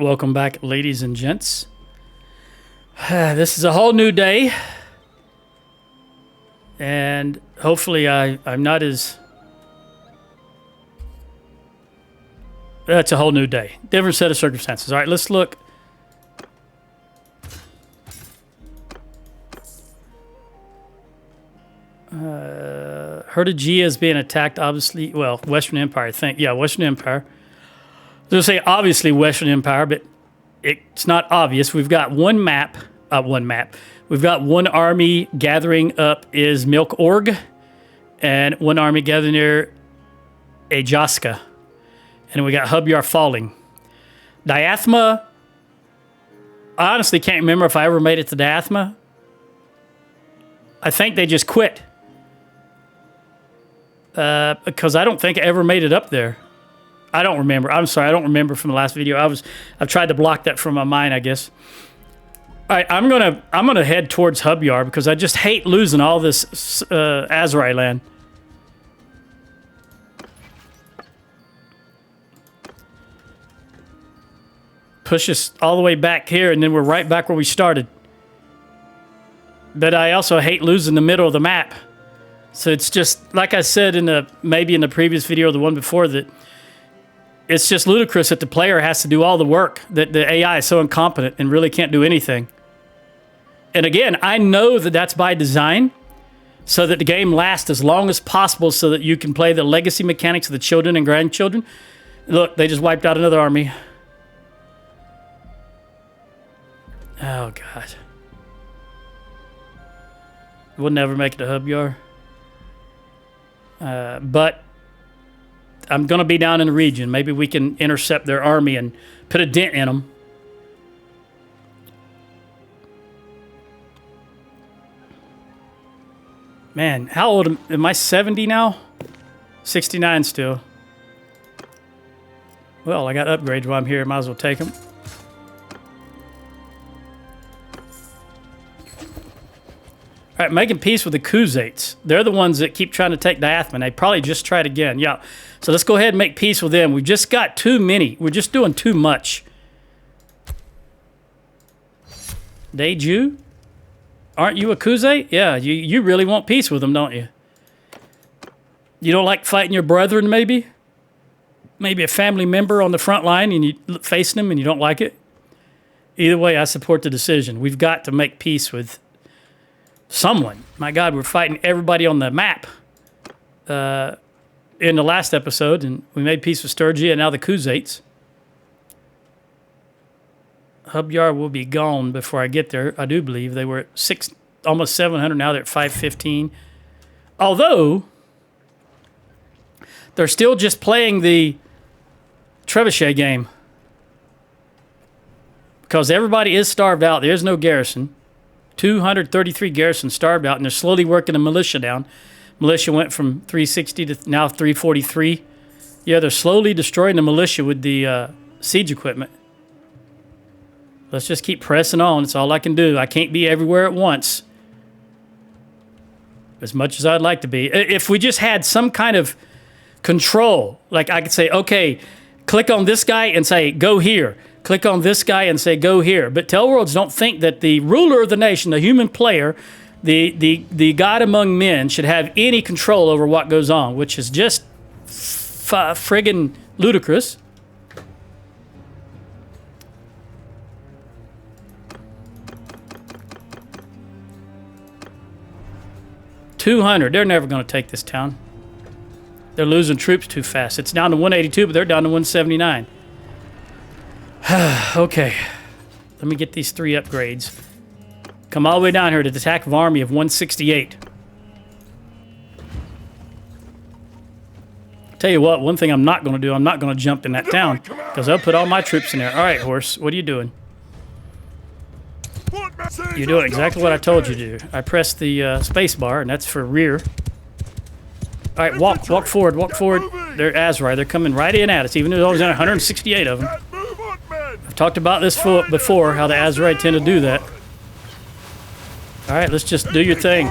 Welcome back, ladies and gents. This is a whole new day. And hopefully I'm not as... That's a whole new day. Different set of circumstances. All right, let's look. Hertigia is being attacked, obviously. Well, Western Empire, I think. Yeah, Western Empire. I was going to say, obviously, Western Empire, but it's not obvious. We've got one map. We've got one army gathering up is Milk Org, and one army gathering near Ajaska. And we got Hubyar falling. Diathma, I honestly can't remember if I ever made it to Diathma. I think they just quit. Because I don't think I ever made it up there. I don't remember. I'm sorry, I don't remember from the last video. I've tried to block that from my mind, I guess. All right, I'm gonna head towards Hubyar because I just hate losing all this Azerai land. Push us all the way back here, and then we're right back where we started. But I also hate losing the middle of the map. So it's just, like I said maybe in the previous video or the one before, that it's just ludicrous that the player has to do all the work, that the AI is so incompetent and really can't do anything. And again, I know that that's by design, so that the game lasts as long as possible so that you can play the legacy mechanics of the children and grandchildren. Look, they just wiped out another army. Oh, God. We'll never make it to Hubyar. But I'm going to be down in the region. Maybe we can intercept their army and put a dent in them. Man, how old am I? 70 now? 69 still. Well, I got upgrades while I'm here. Might as well take them. All right, making peace with the Khuzaits. They're the ones that keep trying to take Diathman. They probably just tried again. Yeah. So let's go ahead and make peace with them. We've just got too many. We're just doing too much. Deju? Aren't you a Khuzait? Yeah, you really want peace with them, don't you? You don't like fighting your brethren, maybe? Maybe a family member on the front line and you facing them and you don't like it? Either way, I support the decision. We've got to make peace with someone. My God, we're fighting everybody on the map in the last episode, and we made peace with Sturgia and now the Khuzaits. Hubyar will be gone before I get there. I do believe they were at almost 700. Now they're at 515. Although they're still just playing the trebuchet game because everybody is starved out. There's no garrison. 233 garrisons starved out, and they're slowly working the militia down. Militia went from 360 to now 343. Yeah, they're slowly destroying the militia with the siege equipment. Let's just keep pressing on. It's all I can do. I can't be everywhere at once, as much as I'd like to be. If we just had some kind of control, like I could say, okay, click on this guy and say, go here. Click on this guy and say, go here. But Tellworlds don't think that the ruler of the nation, the human player, the God among men, should have any control over what goes on, which is just friggin' ludicrous. $200. They're never going to take this town. They're losing troops too fast. It's down to 182, but they're down to 179. Okay, let me get these 3 upgrades. Come all the way down here to the attack of army of 168. Tell you what, one thing I'm not going to do, I'm not going to jump in that town because I'll put all my troops in there. All right, horse, what are you doing? You're doing exactly what I told you to do. I pressed the space bar, and that's for rear. All right, walk forward, walk forward. They're Azerai. They're coming right in at us, even though there's only 168 of them. I've talked about this before, how the Azerai tend to do that. All right, let's just do your thing.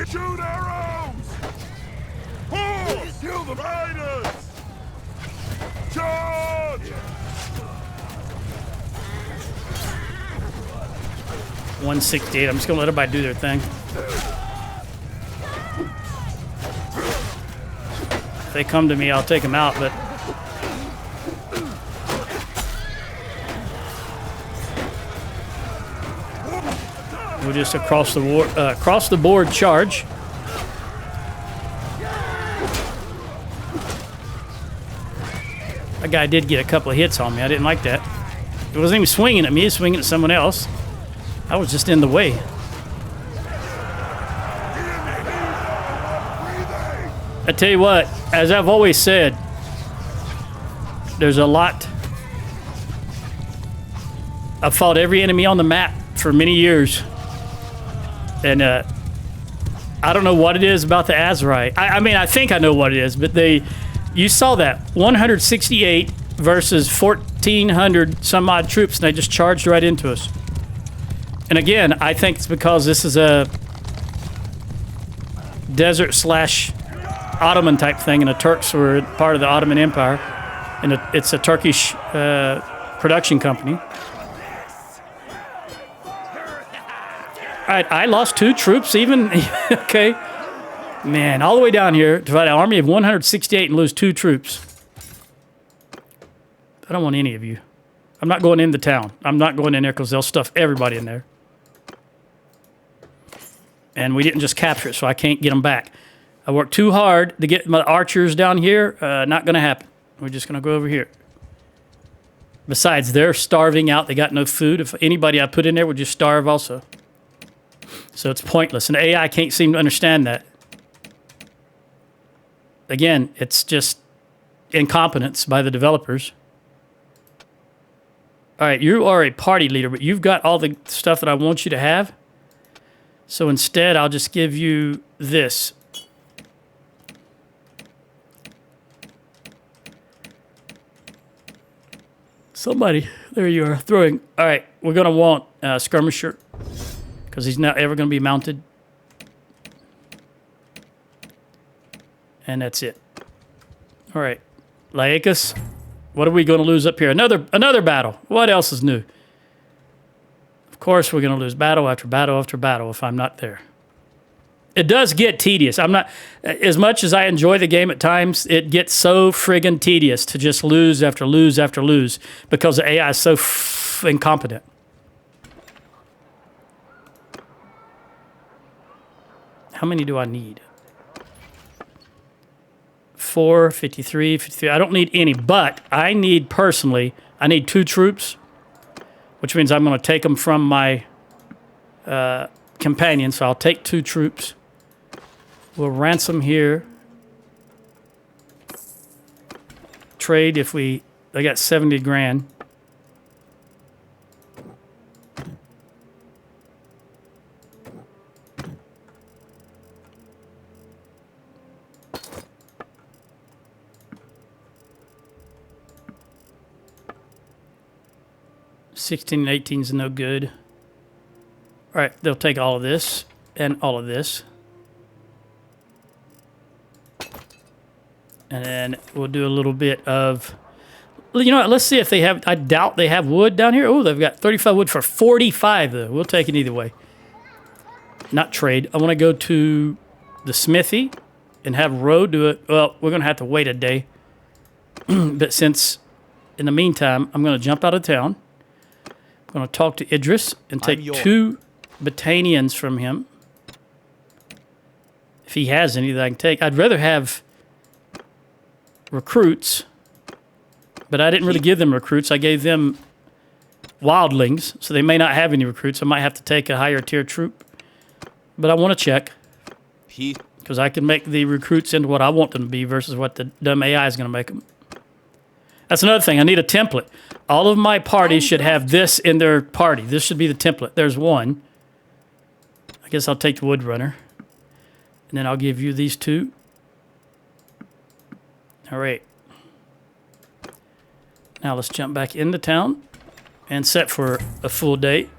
Shoot arrows! Horse! Kill the riders! Charge! 168. I'm just gonna let everybody do their thing. If they come to me, I'll take them out, but we'll just across the board charge. That guy did get a couple of hits on me. I didn't like that. He wasn't even swinging at me. He was swinging at someone else. I was just in the way. I tell you what, as I've always said, there's a lot. I've fought every enemy on the map for many years. And I don't know what it is about the Azerite. I mean, I think I know what it is, but you saw that 168 versus 1,400 some odd troops, and they just charged right into us. And again, I think it's because this is a desert / Ottoman type thing, and the Turks were part of the Ottoman Empire, and it's a Turkish production company. All right, I lost 2 troops even. Okay. Man, all the way down here to fight an army of 168 and lose 2 troops. I don't want any of you. I'm not going in the town. I'm not going in there because they'll stuff everybody in there. And we didn't just capture it, so I can't get them back. I worked too hard to get my archers down here. Not going to happen. We're just going to go over here. Besides, they're starving out. They got no food. If anybody I put in there would just starve also. So it's pointless. And the AI can't seem to understand that. Again, it's just incompetence by the developers. All right, you are a party leader, but you've got all the stuff that I want you to have. So instead, I'll just give you this. Somebody, there you are, throwing. All right, we're going to want a skirmisher because he's not ever going to be mounted. And that's it. All right, Laicus, what are we going to lose up here? Another battle. What else is new? Of course, we're going to lose battle after battle after battle if I'm not there. It does get tedious. I'm not, as much as I enjoy the game at times, it gets so friggin' tedious to just lose after lose after lose because the AI is so incompetent. How many do I need? 4, 53, 53. I don't need any, but I need personally, I need 2 troops, which means I'm going to take them from my companion. So I'll take 2 troops. We'll ransom here. Trade if they got 70 grand. $16 and $18 is no good. All right, they'll take all of this and all of this. And then we'll do a little bit of, you know what, let's see if they have, I doubt they have wood down here. Oh, they've got 35 wood for 45 though. We'll take it either way. Not trade. I want to go to the smithy and have Roe do it. Well, we're going to have to wait a day. But since, in the meantime, I'm going to jump out of town. I'm going to talk to Idris and take 2 Battanians from him. If he has any that I can take. I'd rather have recruits, but I didn't really give them recruits. I gave them wildlings, so they may not have any recruits. I might have to take a higher tier troop, but I want to check because I can make the recruits into what I want them to be versus what the dumb AI is going to make them. That's another thing. I need a template. All of my parties should have this in their party. This should be the template. There's one. I guess I'll take the wood runner, and then I'll give you these 2. All right. Now let's jump back into town and set for a full day.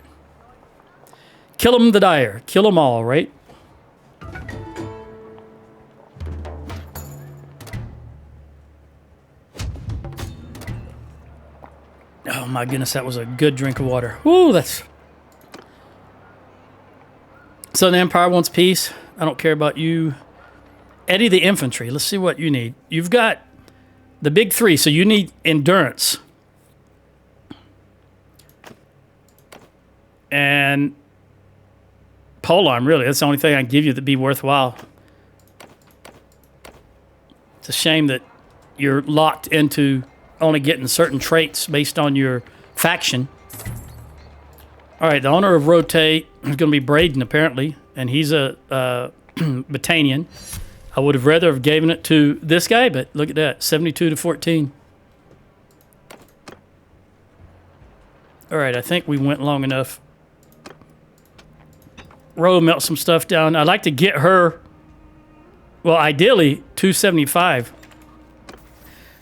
Kill them the dire. Kill them all, right? Oh my goodness, that was a good drink of water. Woo, that's... Southern Empire wants peace. I don't care about you. Eddie the infantry. Let's see what you need. You've got the big three, so you need endurance. And polearm, really. That's the only thing I can give you that'd be worthwhile. It's a shame that you're locked into only getting certain traits based on your faction. All right, the owner of Rotate is going to be Braden, apparently, and he's a Battanian. I would have rather have given it to this guy, but look at that, 72 to 14. All right, I think we went long enough. Row melt some stuff down. I'd like to get her, well, ideally 275,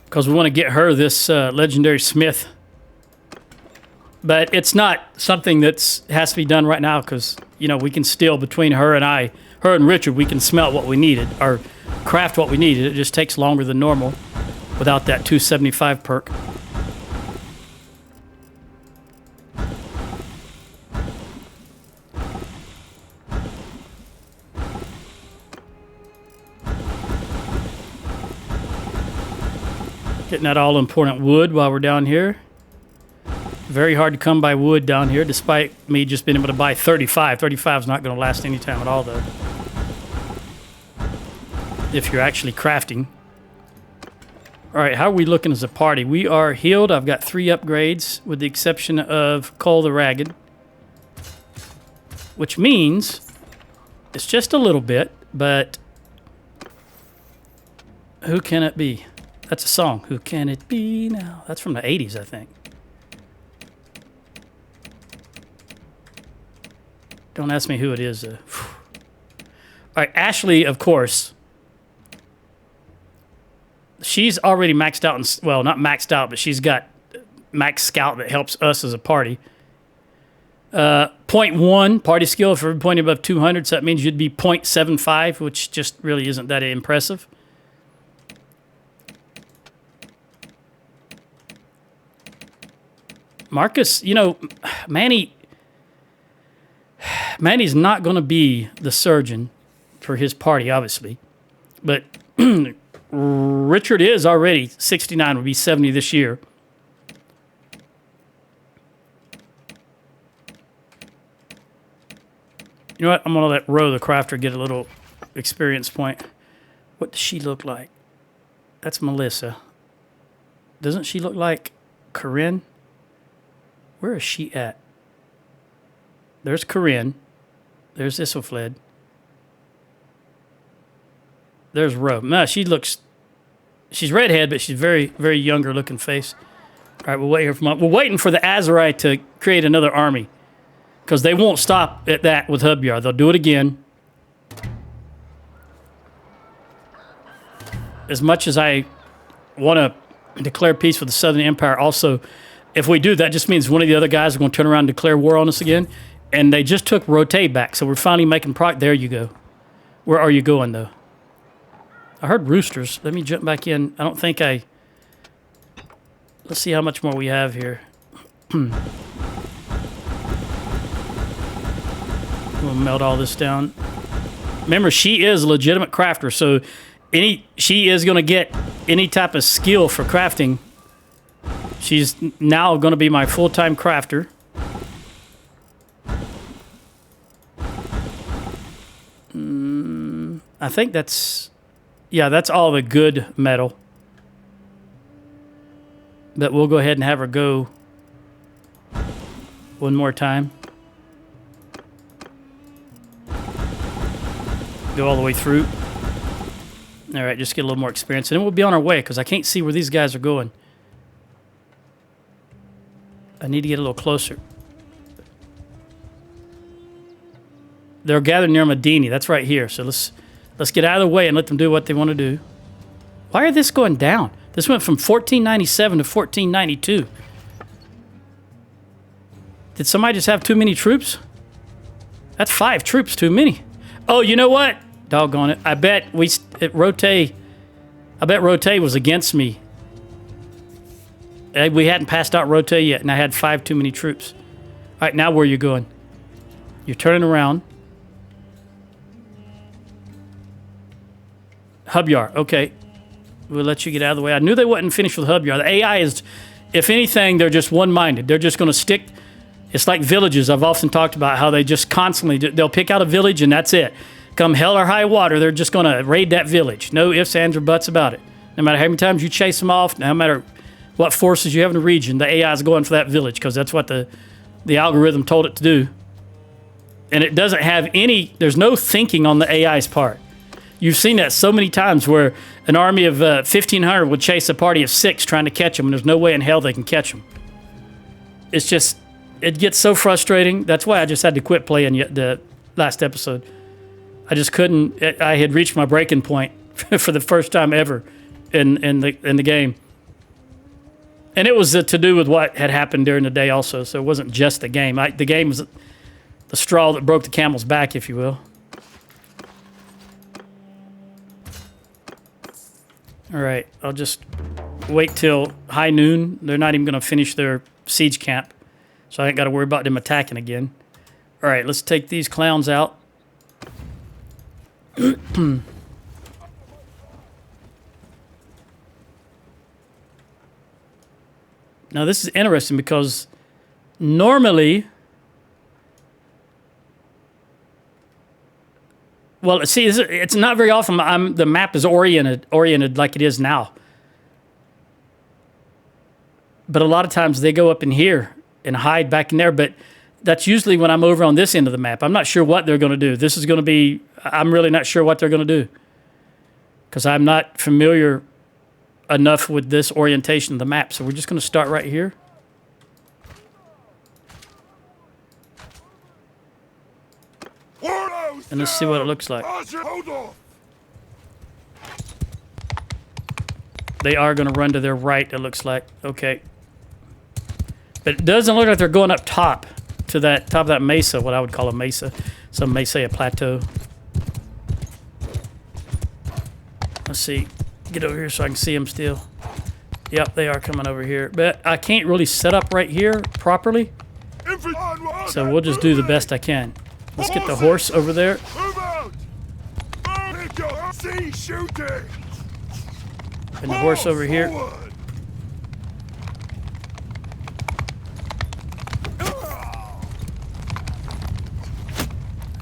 because we want to get her this legendary smith. But it's not something that's has to be done right now, because you know we can still, between her and Richard, we can smelt what we needed or craft what we needed. It just takes longer than normal without that 275 perk. Getting that all-important wood while we're down here. Very hard to come by wood down here, despite me just being able to buy 35. 35 is not going to last any time at all, though. If you're actually crafting. All right, how are we looking as a party? We are healed. I've got 3 upgrades, with the exception of Cole the Ragged. Which means it's just a little bit, but who can it be? That's a song. Who can it be now? That's from the 80s, I think. Don't ask me who it is. All right, Ashley, of course. She's already maxed out. Well, not maxed out, but she's got max scout that helps us as a party. 0.1 party skill for every point above 200, so that means you'd be 0.75, which just really isn't that impressive. Marcus, you know, Manny's not going to be the surgeon for his party, obviously. But Richard is already 69, will be 70 this year. You know what? I'm going to let Ro, the crafter, get a little experience point. What does she look like? That's Melissa. Doesn't she look like Corinne? Where is she at? There's Corinne. There's Isofled. There's Ro. No, she's redhead, but she's very, very younger looking face. All right, we'll wait here we're waiting for the Azerite to create another army, because they won't stop at that with Hubyar. They'll do it again. As much as I want to declare peace with the Southern Empire, also, if we do, that just means one of the other guys are going to turn around and declare war on us again. And they just took Rotate back, so we're finally making progress. There you go. Where are you going, though? I heard roosters. Let me jump back in. I don't think I... Let's see how much more we have here. We'll melt all this down. Remember, she is a legitimate crafter, so she is going to get any type of skill for crafting. She's now going to be my full-time crafter. I think that's... Yeah, that's all the good metal. But we'll go ahead and have her go one more time. Go all the way through. All right, just get a little more experience. And then we'll be on our way, because I can't see where these guys are going. I need to get a little closer. They're gathered near Medini. That's right here. So let's get out of the way and let them do what they want to do. Why are this going down? This went from 1497 to 1492. Did somebody just have too many troops? That's 5 troops too many. Oh, you know what? Doggone it. I bet Rotate was against me. We hadn't passed out Rote yet, and I had 5 too many troops. All right, now where are you going? You're turning around. Hub yard. Okay. We'll let you get out of the way. I knew they wouldn't finish with hub yard. The AI is, if anything, they're just one-minded. They're just going to stick. It's like villages. I've often talked about how they just constantly, they'll pick out a village and that's it. Come hell or high water, they're just going to raid that village. No ifs, ands, or buts about it. No matter how many times you chase them off, no matter what forces you have in the region, the AI is going for that village because that's what the algorithm told it to do. And it doesn't have any, there's no thinking on the AI's part. You've seen that so many times where an army of 1,500 would chase a party of 6 trying to catch them, and there's no way in hell they can catch them. It's just, it gets so frustrating. That's why I just had to quit playing the last episode. I just couldn't, I had reached my breaking point for the first time ever in the game. And it was to do with what had happened during the day also, so it wasn't just the game. The game was the straw that broke the camel's back, if you will. All right, I'll just wait till high noon. They're not even going to finish their siege camp, so I ain't got to worry about them attacking again. All right, let's take these clowns out. Now, this is interesting because normally... Well, see, it's not very often the map is oriented like it is now. But a lot of times they go up in here and hide back in there. But that's usually when I'm over on this end of the map. I'm not sure what they're going to do. This is going to be... I'm really not sure what they're going to do. Because I'm not familiar enough with this orientation of the map. So we're just going to start right here. And let's see what it looks like. They are going to run to their right, it looks like. Okay. But it doesn't look like they're going up top to that top of that mesa, what I would call a mesa. Some may say a plateau. Let's see. Get over here so I can see them still. Yep, they are coming over here. But I can't really set up right here properly. So we'll just do the best I can. Let's get the horse over there. And the horse over here.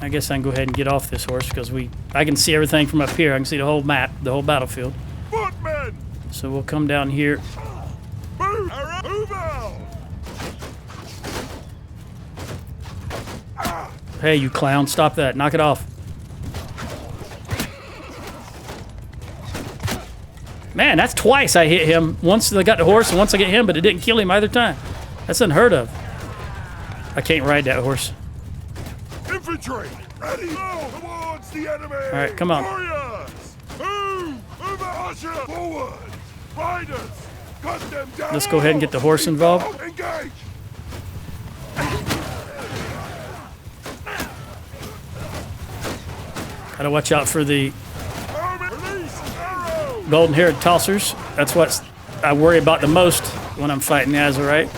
I guess I can go ahead and get off this horse because I can see everything from up here. I can see the whole map, the whole battlefield. So we'll come down here. Hey, you clown, stop that. Knock it off. Man, that's twice I hit him. Once I got the horse and once I get him, but it didn't kill him either time. That's unheard of. I can't ride that horse. Infantry, ready towards the enemy. All right, come on. Warriors, move, usher forward. Riders, cut them down. Let's go ahead and get the horse involved. Engage. Gotta watch out for the golden-haired tossers. That's what I worry about the most when I'm fighting the Azerite.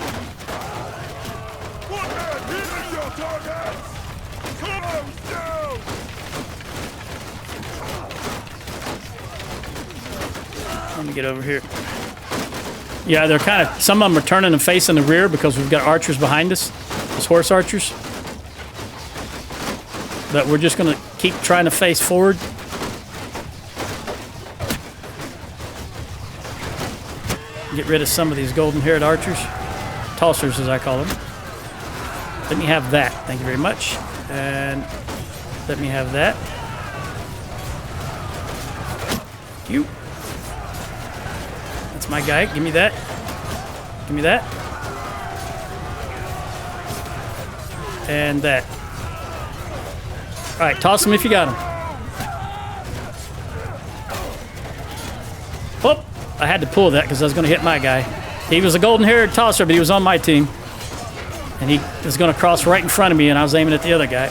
Let me get over here. Yeah, they're kind of, some of them are turning and facing the rear because we've got archers behind us. Those horse archers. But we're just going to keep trying to face forward. Get rid of some of these golden-haired archers. Tossers, as I call them. Let me have that. Thank you very much. And let me have that. Thank you. That's my guy. Give me that. Give me that. And that. All right, toss them if you got them. Whoop! I had to pull that because I was going to hit my guy. He was a golden-haired tosser, but he was on my team. And he was going to cross right in front of me, and I was aiming at the other guy.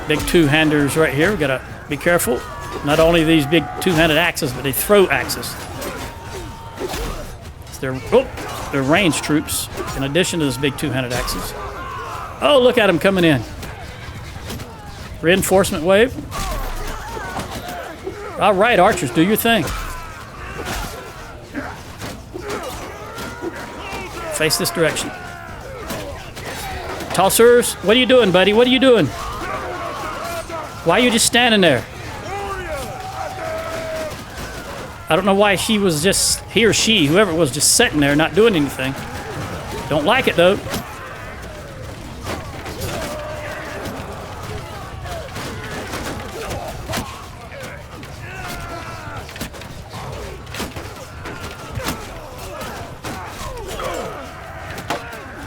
Big two-handers right here. We gotta be careful. Not only these big two-handed axes, but they throw axes. They're ranged troops, in addition to those big two-handed axes. Oh, look at them coming in. Reinforcement wave. All right, archers, do your thing. Face this direction. Tossers, what are you doing, buddy? What are you doing? Why are you just standing there? I don't know why he or she, whoever it was, just sitting there not doing anything. Don't like it, though.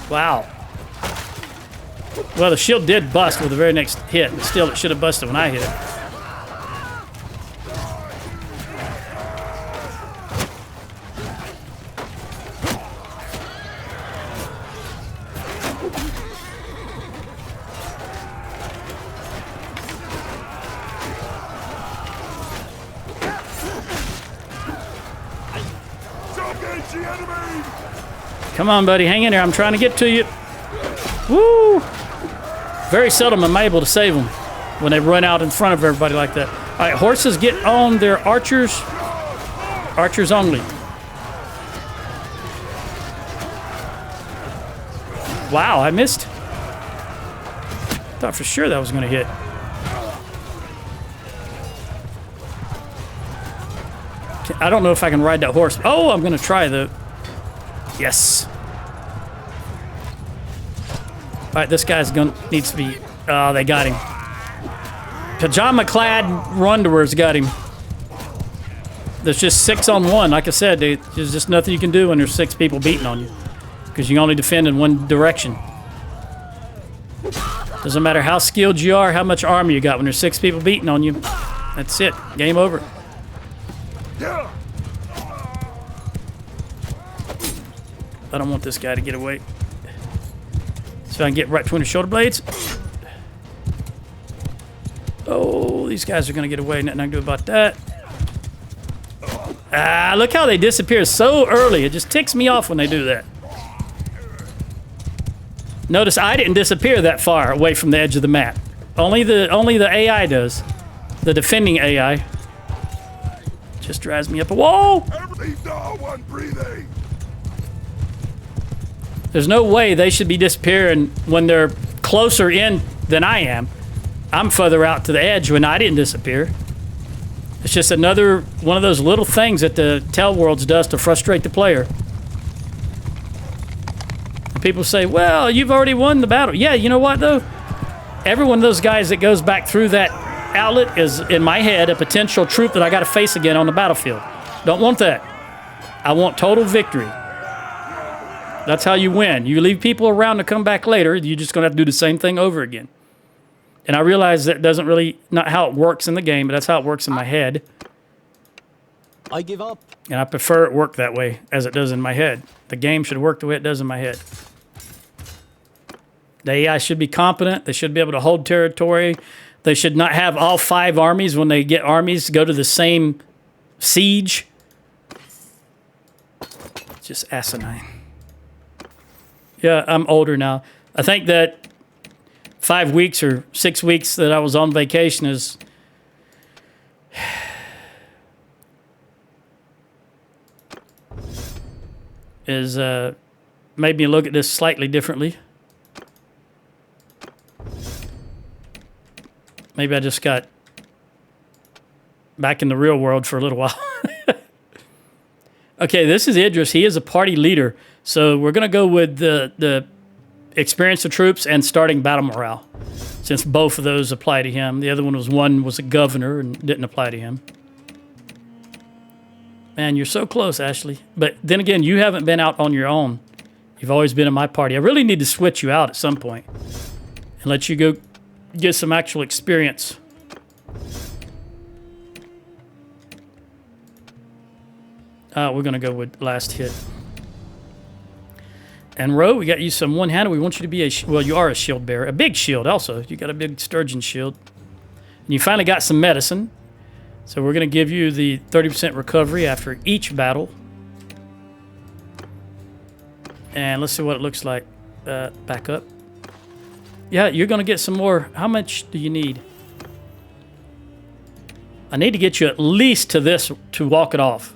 Wow. Well, the shield did bust with the very next hit, but still it should have busted when I hit it. Come on, buddy. Hang in there. I'm trying to get to you. Woo! Very seldom am I able to save them when they run out in front of everybody like that. All right, horses, get on their archers. Archers only. Wow, I missed. Thought for sure that was going to hit. I don't know if I can ride that horse. Oh, I'm going to try, though. Yes. All right, this guy's needs to be... Oh, they got him. Pajama-clad Runderers got him. There's just 6 on 1. Like I said, there's just nothing you can do when there's 6 people beating on you. Because you can only defend in one direction. Doesn't matter how skilled you are, how much armor you got. When there's 6 people beating on you, that's it. Game over. I don't want this guy to get away. So I can get right between the shoulder blades. Oh, these guys are going to get away. Nothing I can do about that. Ah, look how they disappear so early. It just ticks me off when they do that. Notice I didn't disappear that far away from the edge of the map. Only the AI does. The defending AI. Just drives me up a wall. There's no way they should be disappearing when they're closer in than I am. I'm further out to the edge when I didn't disappear. It's just another one of those little things that the Tell Worlds does to frustrate the player. And people say, well, you've already won the battle. Yeah, you know what, though? Every one of those guys that goes back through that outlet is, in my head, a potential troop that I got to face again on the battlefield. Don't want that. I want total victory. That's how you win. You leave people around to come back later, you're just going to have to do the same thing over again. And I realize that doesn't really, not how it works in the game, but that's how it works in my head. I give up. And I prefer it work that way as it does in my head. The game should work the way it does in my head. The AI should be competent. They should be able to hold territory. They should not have all 5 armies when they get armies to go to the same siege. It's just asinine. Yeah, I'm older now. I think that 5 weeks or 6 weeks that I was on vacation made me look at this slightly differently. Maybe I just got back in the real world for a little while. Okay, this is Idris. He is a party leader. So we're going to go with the experience of troops and starting battle morale, since both of those apply to him. The other one was a governor and didn't apply to him. Man, you're so close, Ashley. But then again, you haven't been out on your own. You've always been in my party. I really need to switch you out at some point and let you go get some actual experience. We're going to go with last hit. And Ro, we got you some one-handed. We want you to be well, you are a shield bearer. A big shield also. You got a big sturgeon shield. And you finally got some medicine. So we're going to give you the 30% recovery after each battle. And let's see what it looks like. Back up. Yeah, you're going to get some more. How much do you need? I need to get you at least to this to walk it off.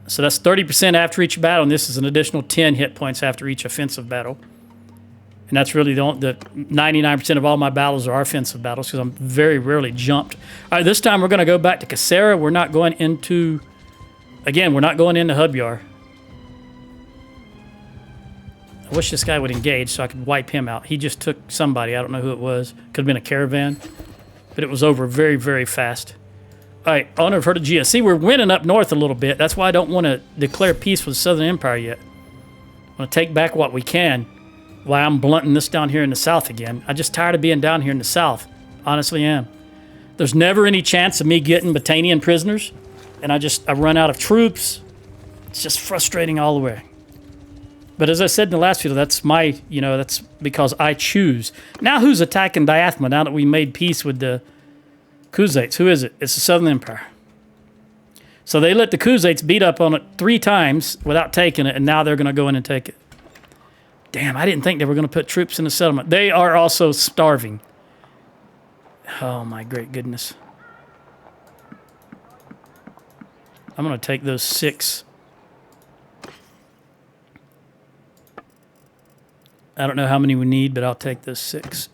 So that's 30% after each battle, and this is an additional 10 hit points after each offensive battle. And that's really the 99% of all my battles are offensive battles because I'm very rarely jumped. All right, this time we're going to go back to Cassera. We're not going into, again, we're not going into Hubyar. I wish this guy would engage so I could wipe him out. He just took somebody. I don't know who it was. Could have been a caravan. But it was over very, very fast. All right, Honor of Hertigia. See, we're winning up north a little bit. That's why I don't want to declare peace with the Southern Empire yet. I want to take back what we can while I'm blunting this down here in the south again. I'm just tired of being down here in the south. Honestly am. There's never any chance of me getting Battanian prisoners. And I run out of troops. It's just frustrating all the way. But as I said in the last video, that's that's because I choose. Now who's attacking Diathma now that we made peace with the Khuzaits? Who is it? It's the Southern Empire. So they let the Khuzaits beat up on it 3 times without taking it, and now they're going to go in and take it. Damn, I didn't think they were going to put troops in the settlement. They are also starving. Oh my great goodness. I'm going to take those 6. I don't know how many we need, but I'll take those 6.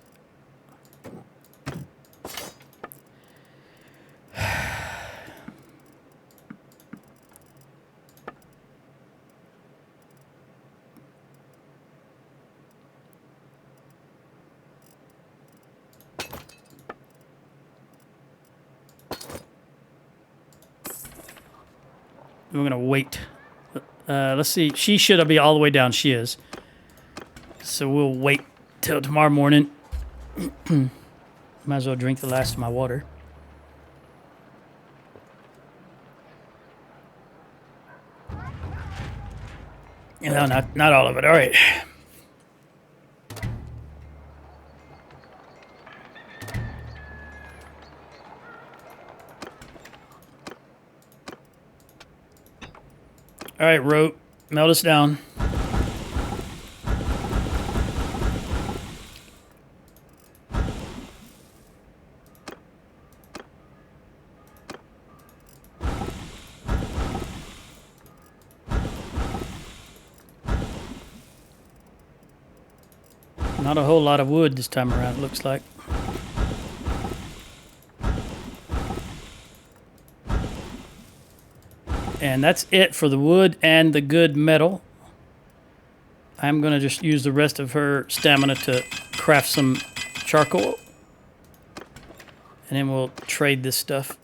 We're going to wait. Let's see. She should be all the way down. She is. So we'll wait till tomorrow morning. Might as well drink the last of my water. No, not all of it. All right. All right, rope. Melt us down. Not a whole lot of wood this time around, it looks like. And that's it for the wood and the good metal. I'm going to just use the rest of her stamina to craft some charcoal. And then we'll trade this stuff.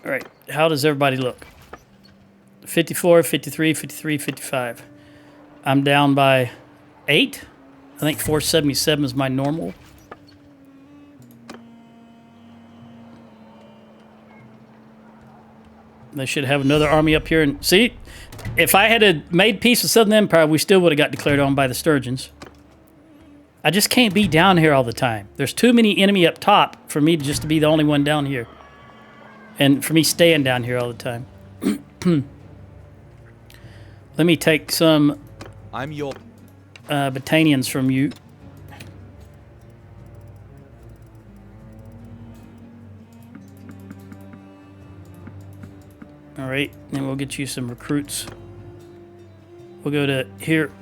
All right, how does everybody look? 54, 53, 53, 55. I'm down by 8. I think 477 is my normal. They should have another army up here. And see, if I had made peace with Southern Empire, we still would have got declared on by the Sturgeons. I just can't be down here all the time. There's too many enemy up top for me just to be the only one down here. And for me staying down here all the time. Let me take some Battanians from you. All right, then we'll get you some recruits. We'll go to here.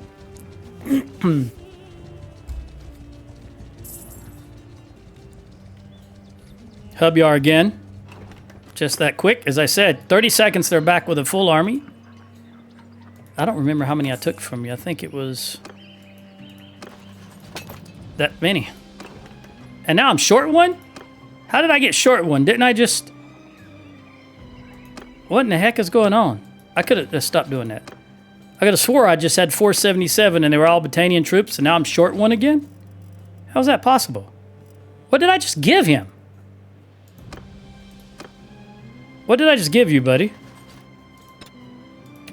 Hubyar again. Just that quick. As I said, 30 seconds, they're back with a full army. I don't remember how many I took from you. I think it was that many. And now I'm short one? How did I get short one? Didn't I just... What in the heck is going on? I could have stopped doing that. I could have swore I just had 477 and they were all Battanian troops and now I'm short one again? How's that possible? What did I just give him? What did I just give you, buddy?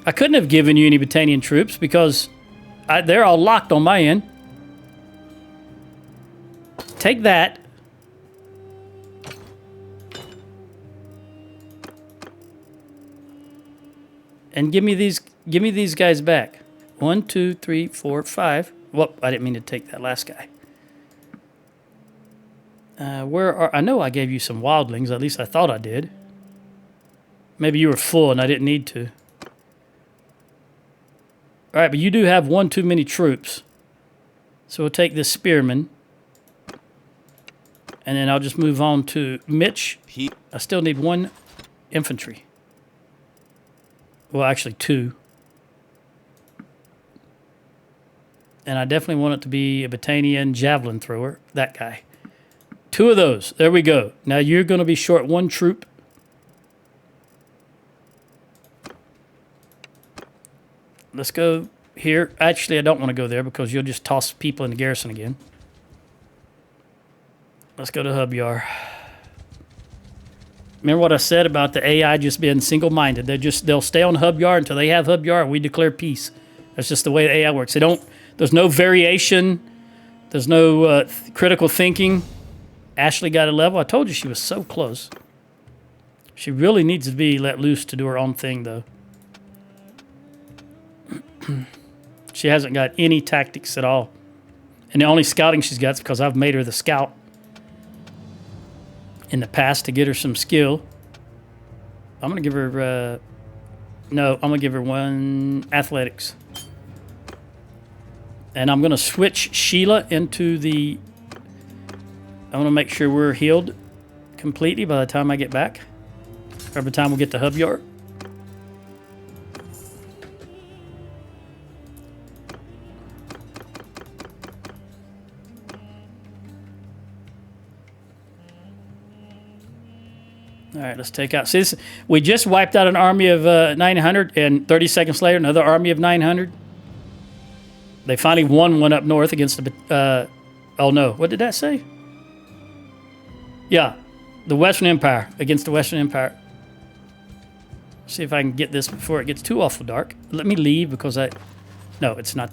I couldn't have given you any Battanian troops because they're all locked on my end. take that. And give me these guys back. 1, 2, 3, 4, 5. Whoop, I didn't mean to take that last guy. Where are... I know I gave you some wildlings. At least I thought I did. Maybe you were full and I didn't need to. All right, but you do have one too many troops. So we'll take this spearman. And then I'll just move on to Mitch. I still need 1 infantry. Well, actually 2. And I definitely want it to be a Battanian javelin thrower. That guy. 2 of those. There we go. Now you're going to be short 1 troop. Let's go here. Actually, I don't want to go there because you'll just toss people in the garrison again. Let's go to Hubyar. Remember what I said about the AI just being single-minded? They'll stay on Hubyar until they have Hubyar and we declare peace. That's just the way the AI works. There's no variation. There's no critical thinking. Ashley got a level. I told you she was so close. She really needs to be let loose to do her own thing, though. She hasn't got any tactics at all. And the only scouting she's got is because I've made her the scout in the past to get her some skill. I'm going to give her... no, I'm going to give her 1 athletics. And I'm going to switch Sheila into the... I want to make sure we're healed completely by the time I get back. Or by the time we get to Hubyar. All right, let's take out... See, we just wiped out an army of 900, and 30 seconds later, another army of 900. They finally won one up north against the... oh, no. What did that say? Yeah, the Western Empire against the Western Empire. See if I can get this before it gets too awful dark. Let me leave because I... No, it's not...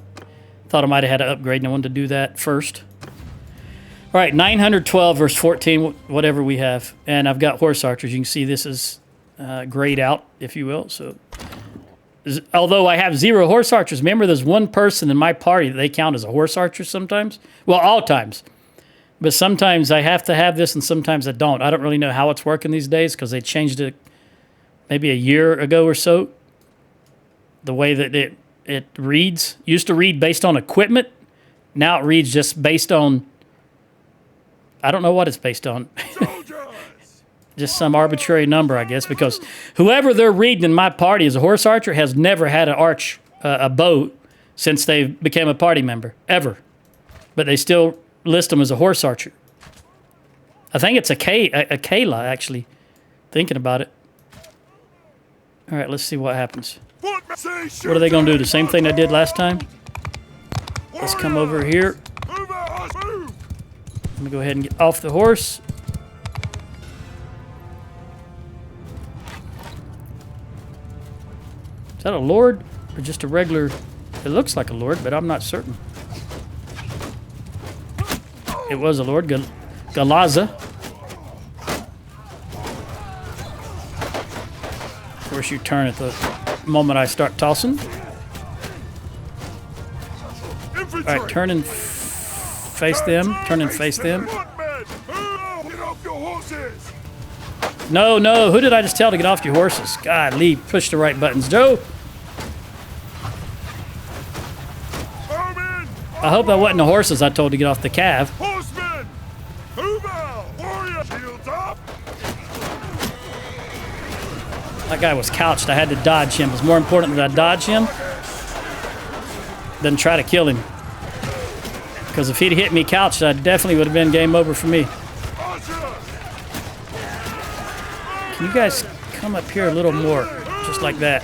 Thought I might have had to upgrade, and I wanted to do that first. All right, 912 versus 14, whatever we have. And I've got horse archers. You can see this is grayed out, if you will. So, although I have 0 horse archers, remember there's 1 person in my party that they count as a horse archer sometimes. Well, all times. But sometimes I have to have this and sometimes I don't. I don't really know how it's working these days because they changed it maybe a year ago or so. The way that it reads. Used to read based on equipment. Now it reads just based on... I don't know what it's based on. Just some arbitrary number, I guess, because whoever they're reading in my party as a horse archer has never had a bow since they became a party member, ever. But they still list them as a horse archer. I think it's a Kayla, actually, thinking about it. All right, let's see what happens. What are they going to do? The same thing they did last time? Let's come over here. I'm going to go ahead and get off the horse. Is that a lord or just a regular? It looks like a lord, but I'm not certain. It was a lord, Galaza. Of course, you turn at the moment I start tossing. All right, turn and face them. Turn and face them. No, no. Who did I just tell to get off your horses? God, Lee, push the right buttons. Joe. I hope that wasn't the horses I told to get off the calf. Horsemen! Move out! Warrior! Shields up! That guy was couched. I had to dodge him. It was more important that I dodge him than try to kill him. Because if he'd hit me couched, I definitely would have been game over for me. Can you guys come up here a little more? Just like that.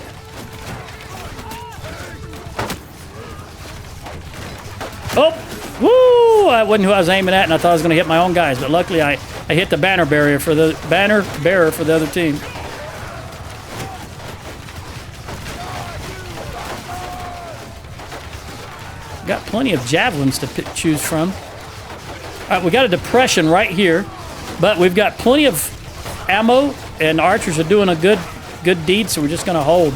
Oh! Woo! That wasn't who I was aiming at, and I thought I was going to hit my own guys. But luckily, I hit the banner bearer for the other team. Got plenty of javelins to choose from. right, we got a depression right here, but we've got plenty of ammo, and the archers are doing a good deed, so we're just going to hold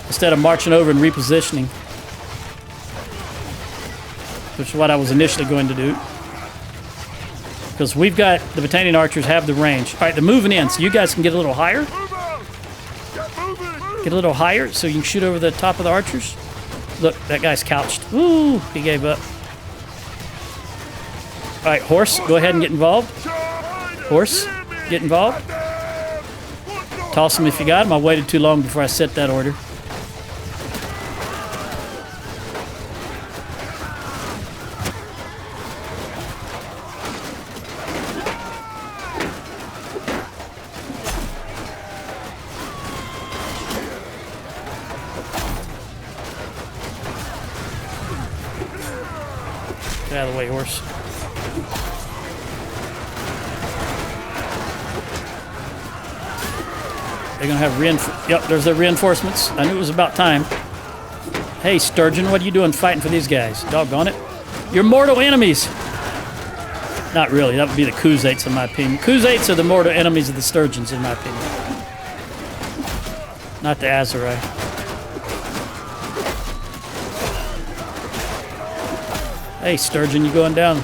instead of marching over and repositioning, which is what I was initially going to do. Because we've got, the Battanian archers have the range. All right, they're moving in, so you guys can get a little higher. Get a little higher so you can shoot over the top of the archers. Look, that guy's couched. Ooh, he gave up. All right, horse, go ahead and get involved. Horse, get involved. Toss him if you got him. I waited too long before I set that order. Get out of the way, horse. They're gonna have yep, there's their reinforcements. I knew it was about time. Hey, Sturgeon, what are you doing fighting for these guys? Doggone it. You're mortal enemies. Not really, that would be the Khuzaits in my opinion. Khuzaits are the mortal enemies of the Sturgeons in my opinion. Not the Azurai. Hey, Sturgeon, you going down?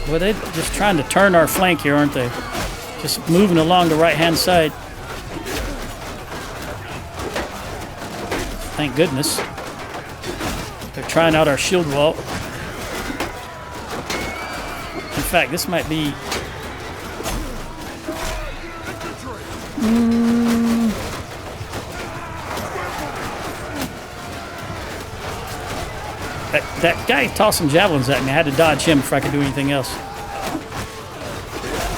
Well, they're just trying to turn our flank here, aren't they? Just moving along the right-hand side. Thank goodness. They're trying out our shield wall. In fact, this might be... That guy tossing javelins at me, I had to dodge him before I could do anything else.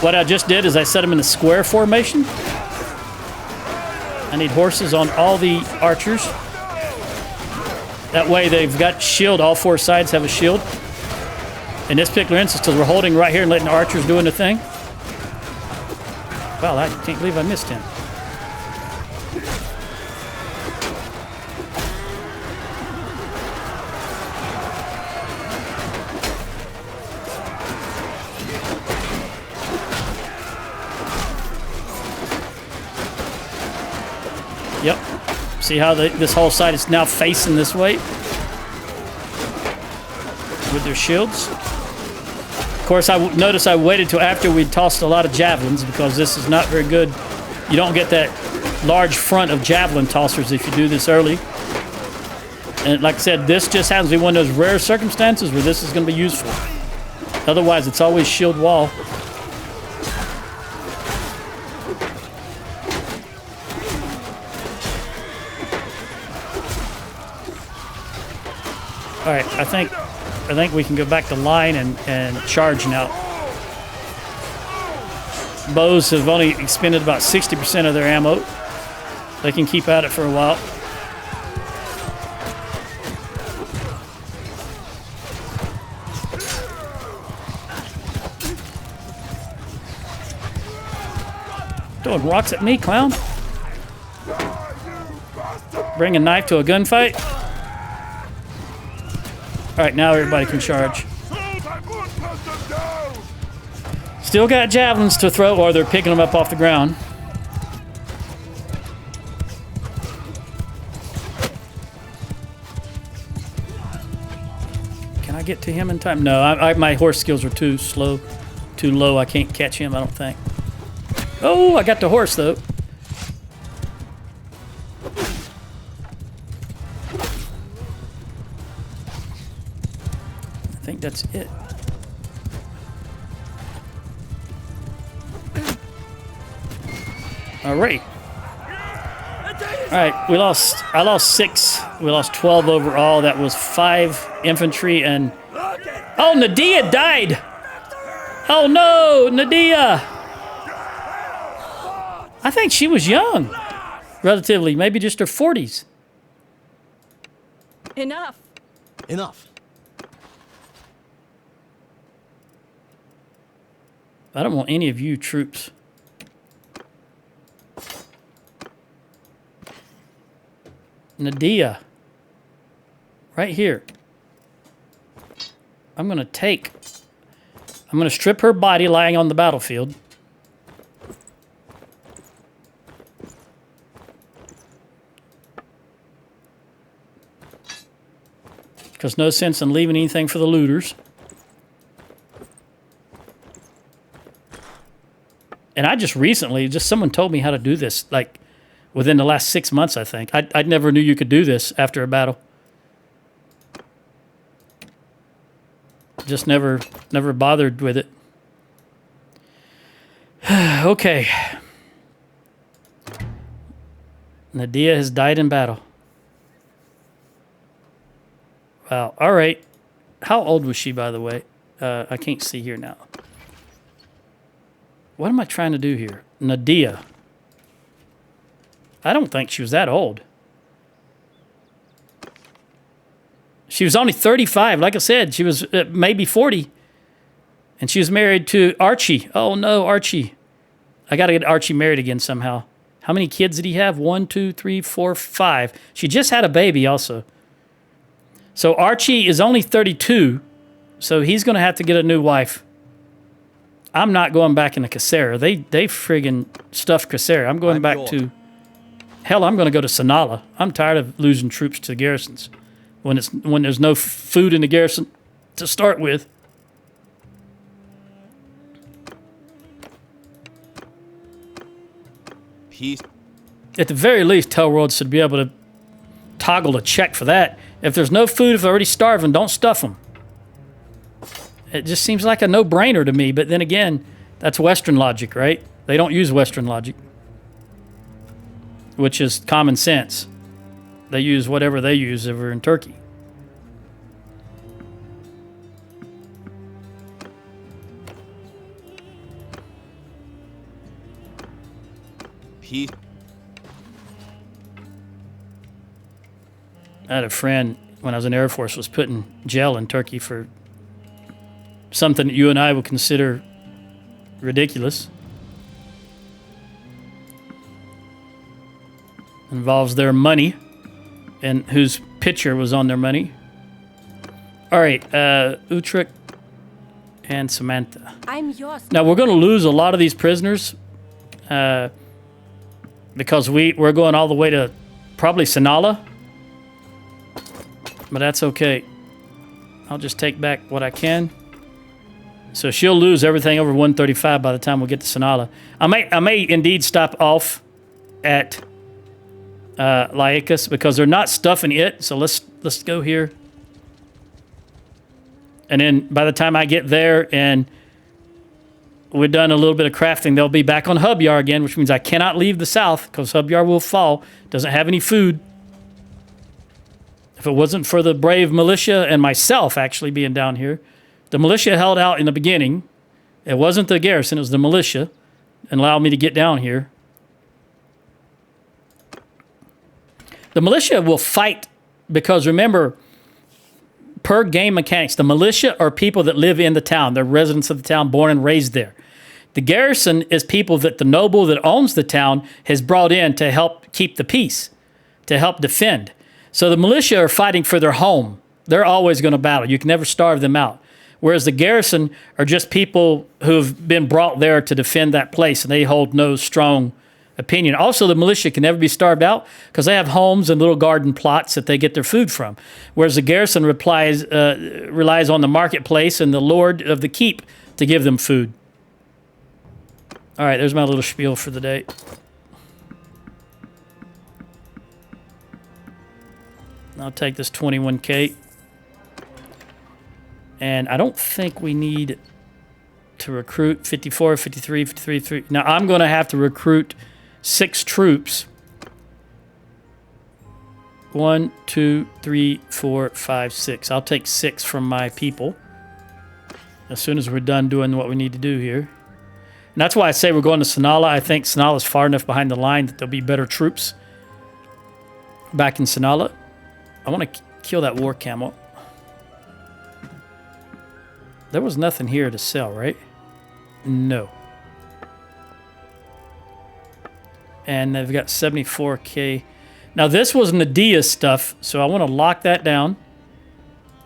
What I just did is I set him in a square formation. I need horses on all the archers. That way they've got shield, all four sides have a shield. In this particular instance, because we're holding right here and letting the archers doing the thing. Wow, I can't believe I missed him. Yep. See how this whole side is now facing this way? With their shields. Of course, notice I waited till after we'd tossed a lot of javelins because this is not very good. You don't get that large front of javelin tossers if you do this early. And like I said, this just happens to be one of those rare circumstances where this is going to be useful. Otherwise, it's always shield wall. All right, I think we can go back to line and charge now. Bows have only expended about 60% of their ammo. They can keep at it for a while. Throwing rocks at me, clown. Bring a knife to a gunfight. All right, now everybody can charge. Still got javelins to throw, or they're picking them up off the ground. Can I get to him in time? No, my horse skills are too slow, too low. I can't catch him, I don't think. Oh, I got the horse, though. I think that's it. All right. All right, I lost 6. We lost 12 overall. That was 5 infantry and... Oh, Nadia died! Oh no, Nadia! I think she was young. Relatively, maybe just her 40s. Enough. Enough. I don't want any of you troops. Nadia. Right here. I'm going to strip her body lying on the battlefield. Because no sense in leaving anything for the looters. And I just recently, someone told me how to do this, like within the last 6 months, I think. I never knew you could do this after a battle. Just never bothered with it. Okay. Nadia has died in battle. Wow. All right. How old was she, by the way? I can't see here now. What am I trying to do here? Nadia. I don't think she was that old. She was only 35. Like I said, she was maybe 40. And she was married to Archie. Oh, no, Archie. I got to get Archie married again somehow. How many kids did he have? 1, 2, 3, 4, 5. She just had a baby also. So Archie is only 32. So he's going to have to get a new wife. I'm not going back into Cassera. They friggin' stuffed Cassera. I'm going back to... Hell, I'm going to go to Sanala. I'm tired of losing troops to garrisons when there's no food in the garrison to start with. Peace. At the very least, Telworld should be able to toggle a check for that. If there's no food, if they're already starving, don't stuff them. It just seems like a no-brainer to me, but then again, that's Western logic, right? They don't use Western logic, which is common sense. They use whatever they use over in Turkey. Peace. I had a friend when I was in the Air Force was put in jail in Turkey for something that you and I would consider ridiculous. Involves their money and whose picture was on their money. All right, Utrecht and Samantha. I'm yours. Now, we're going to lose a lot of these prisoners because we're going all the way to probably Sanala. But that's okay. I'll just take back what I can. So she'll lose everything over 135 by the time we get to Sanala. I may indeed stop off at Laicus because they're not stuffing it. So let's go here. And then by the time I get there and we're done a little bit of crafting, they'll be back on Hubyar again, which means I cannot leave the south because Hubyar will fall. Doesn't have any food. If it wasn't for the brave militia and myself actually being down here, the militia held out in the beginning. It wasn't the garrison, it was the militia, and allowed me to get down here. The militia will fight because, remember, per game mechanics, the militia are people that live in the town. They're residents of the town, born and raised there. The garrison is people that the noble that owns the town has brought in to help keep the peace, to help defend. So the militia are fighting for their home. They're always going to battle. You can never starve them out. Whereas the garrison are just people who've been brought there to defend that place, and they hold no strong opinion. Also, the militia can never be starved out because they have homes and little garden plots that they get their food from. Whereas the garrison relies on the marketplace and the lord of the keep to give them food. All right, there's my little spiel for the day. I'll take this 21K. And I don't think we need to recruit 54, 53, 53. Now, I'm going to have to recruit 6 troops. 1, 2, 3, 4, 5, 6. I'll take 6 from my people as soon as we're done doing what we need to do here. And that's why I say we're going to Sanala. I think Sanala is far enough behind the line that there'll be better troops back in Sanala. I want to kill that war camel. There was nothing here to sell, right? No. And they've got 74K. Now this was Nadia's stuff, so I want to lock that down.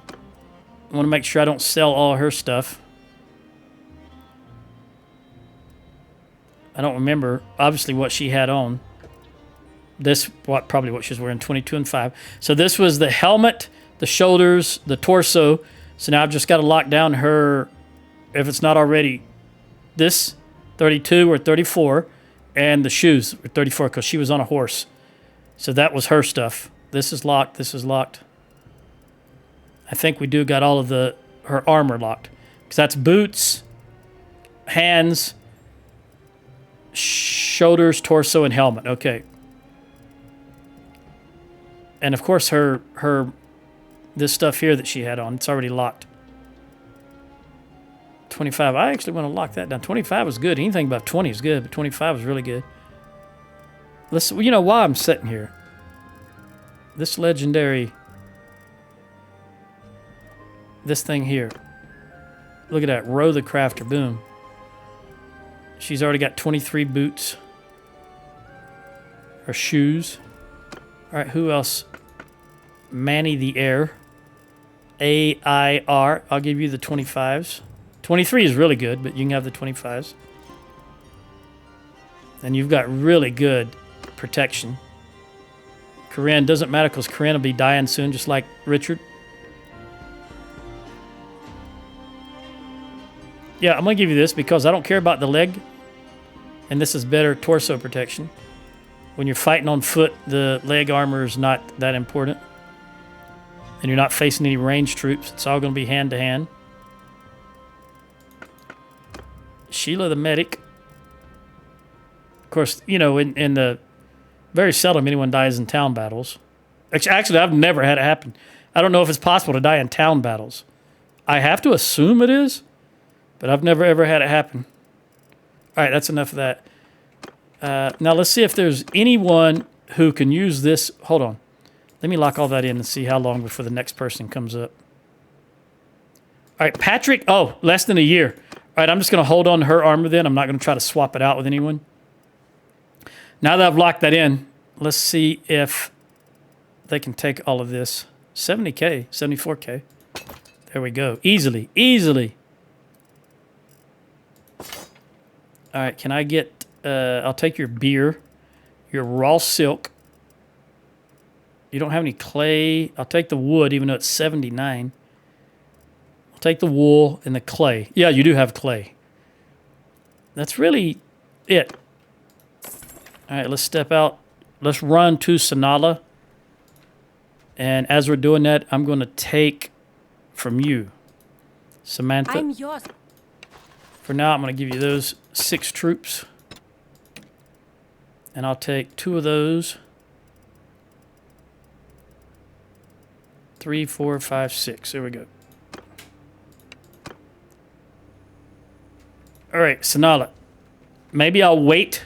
I want to make sure I don't sell all her stuff. I don't remember, obviously, what she had on. This, probably what she was wearing, 22 and 5. So this was the helmet, the shoulders, the torso. So now I've just got to lock down her, if it's not already, this, 32 or 34, and the shoes were 34 because she was on a horse. So that was her stuff. This is locked. This is locked. I think we do got all of her armor locked. Because that's boots, hands, shoulders, torso, and helmet. Okay. And of course this stuff here that she had on, it's already locked. 25. I actually want to lock that down. 25 was good. Anything above 20 is good, but 25 is really good. Let's, you know, while I'm sitting here, this legendary, this thing here. Look at that. Row the Crafter. Boom. She's already got 23 boots. Or shoes. All right, who else? Manny the Air. AIR. I'll give you the 25s. 23 is really good, but you can have the 25s. And you've got really good protection. Corinne, doesn't matter because Corinne will be dying soon, just like Richard. Yeah, I'm going to give you this because I don't care about the leg. And this is better torso protection. When you're fighting on foot, the leg armor is not that important. And you're not facing any ranged troops. It's all going to be hand-to-hand. Sheila the medic. Of course, you know, in the... Very seldom anyone dies in town battles. Actually, I've never had it happen. I don't know if it's possible to die in town battles. I have to assume it is, but I've never, ever had it happen. All right, that's enough of that. Now, let's see if there's anyone who can use this. Hold on. Let me lock all that in and see how long before the next person comes up. All right, Patrick. Oh, less than a year. All right, I'm just going to hold on to her armor then. I'm not going to try to swap it out with anyone. Now that I've locked that in, let's see if they can take all of this. 70K, 74K. There we go. Easily, easily. All right, can I get... I'll take your beer, your raw silk. You don't have any clay. I'll take the wood, even though it's 79. I'll take the wool and the clay. Yeah, you do have clay. That's really it. All right, let's step out. Let's run to Sanala. And as we're doing that, I'm going to take from you, Samantha. I'm yours. For now, I'm going to give you those 6 troops. And I'll take 2 of those. 3, 4, 5, 6. There we go. All right, Sanala. Maybe I'll wait.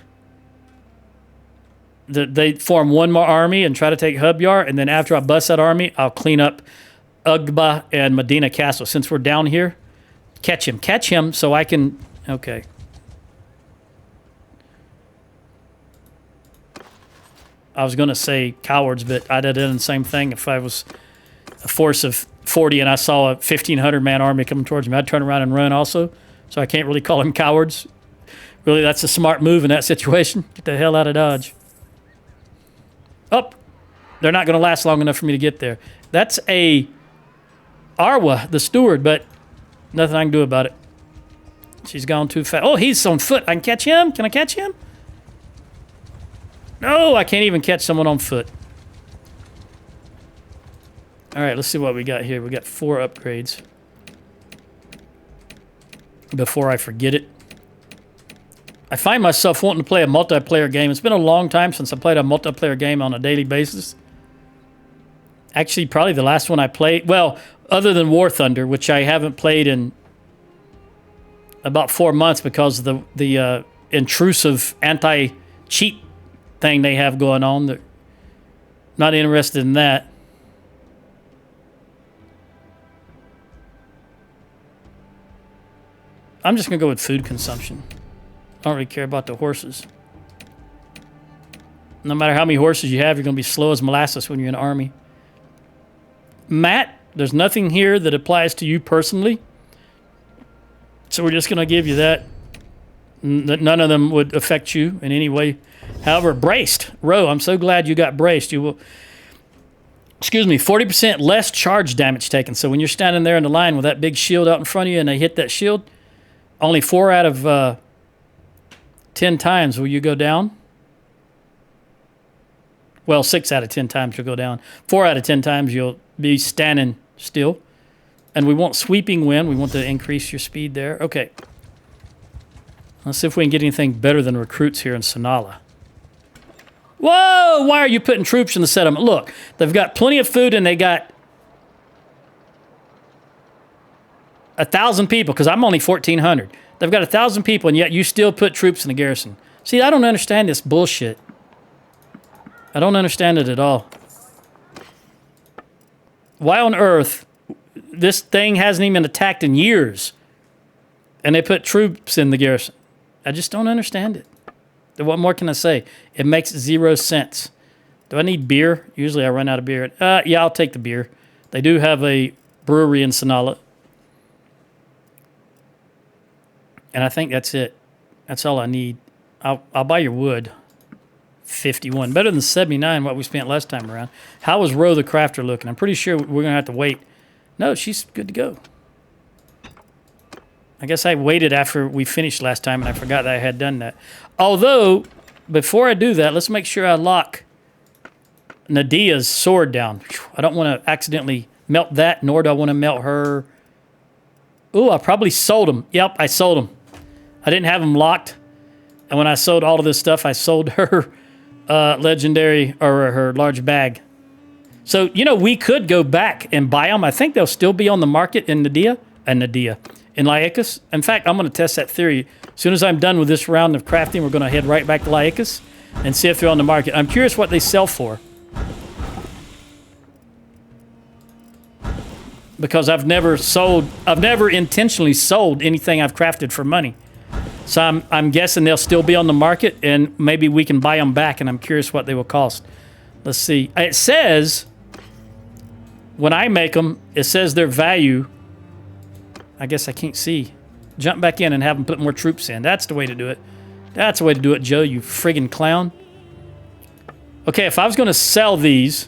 They form one more army and try to take Hubyar, and then after I bust that army, I'll clean up Ugba and Medina Castle. Since we're down here, catch him so I can... Okay. I was going to say cowards, but I'd have done the same thing if I was a force of 40 and I saw a 1,500-man army coming towards me. I'd turn around and run also, so I can't really call them cowards. Really, that's a smart move in that situation. Get the hell out of Dodge. Oh, they're not going to last long enough for me to get there. That's a Arwa, the steward, but nothing I can do about it. She's gone too fast. Oh, he's on foot. I can catch him. Can I catch him? No, I can't even catch someone on foot. All right, let's see what we got here. We got 4 upgrades. Before I forget it. I find myself wanting to play a multiplayer game. It's been a long time since I played a multiplayer game on a daily basis. Actually, probably the last one I played, well, other than War Thunder, which I haven't played in about 4 months because of the intrusive anti-cheat thing they have going on. They're not interested in that. I'm just going to go with food consumption. I don't really care about the horses. No matter how many horses you have, you're going to be slow as molasses when you're in the army. Matt, there's nothing here that applies to you personally. So we're just going to give you that. That none of them would affect you in any way. However, braced. Row, I'm so glad you got braced. You will... Excuse me, 40% less charge damage taken. So when you're standing there in the line with that big shield out in front of you and they hit that shield, only 4 out of 10 times will you go down. Well, 6 out of 10 times you'll go down. 4 out of 10 times you'll be standing still. And we want sweeping wind. We want to increase your speed there. Okay. Let's see if we can get anything better than recruits here in Sonala. Whoa! Why are you putting troops in the settlement? Look, they've got plenty of food and they got 1,000 people because I'm only 1,400. They've got 1,000 people and yet you still put troops in the garrison. See, I don't understand this bullshit. I don't understand it at all. Why on earth this thing hasn't even been attacked in years and they put troops in the garrison? I just don't understand it. What more can I say? It makes 0 sense. Do I need beer? Usually I run out of beer. Yeah, I'll take the beer. They do have a brewery in Sonala. And I think that's it. That's all I need. I'll buy your wood. 51. Better than 79, what we spent last time around. How was Roe the Crafter looking? I'm pretty sure we're going to have to wait. No, she's good to go. I guess I waited after we finished last time and I forgot that I had done that. Although, before I do that, let's make sure I lock Nadia's sword down. I don't want to accidentally melt that, nor do I want to melt her. Ooh, I probably sold them. Yep, I sold them. I didn't have them locked. And when I sold all of this stuff, I sold her legendary, or her large bag. So, you know, we could go back and buy them. I think they'll still be on the market in Nadia. In Laicus. In fact, I'm going to test that theory. As soon as I'm done with this round of crafting, we're going to head right back to Laicus and see if they're on the market. I'm curious what they sell for. Because I've never intentionally sold anything I've crafted for money. So I'm guessing they'll still be on the market and maybe we can buy them back, and I'm curious what they will cost. Let's see. It says, when I make them, it says their value. I guess I can't see. Jump back in and have them put more troops in. That's the way to do it. That's the way to do it, Joe, you friggin' clown. Okay, if I was going to sell these,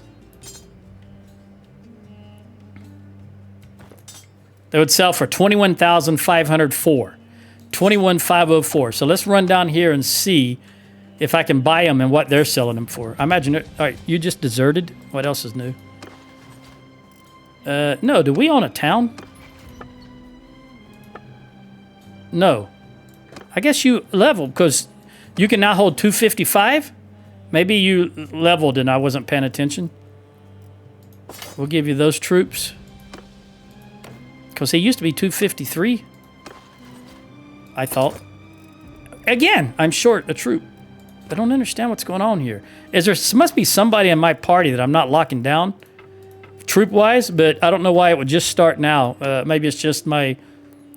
they would sell for 21,504. 21,504. So let's run down here and see if I can buy them and what they're selling them for. I imagine... All right, you just deserted? What else is new? No, do we own a town? No. I guess you leveled because you can now hold 255. Maybe you leveled and I wasn't paying attention. We'll give you those troops. Because he used to be 253. I thought. Again, I'm short a troop. I don't understand what's going on here. Must be somebody in my party that I'm not locking down troop-wise, but I don't know why it would just start now. Maybe it's just my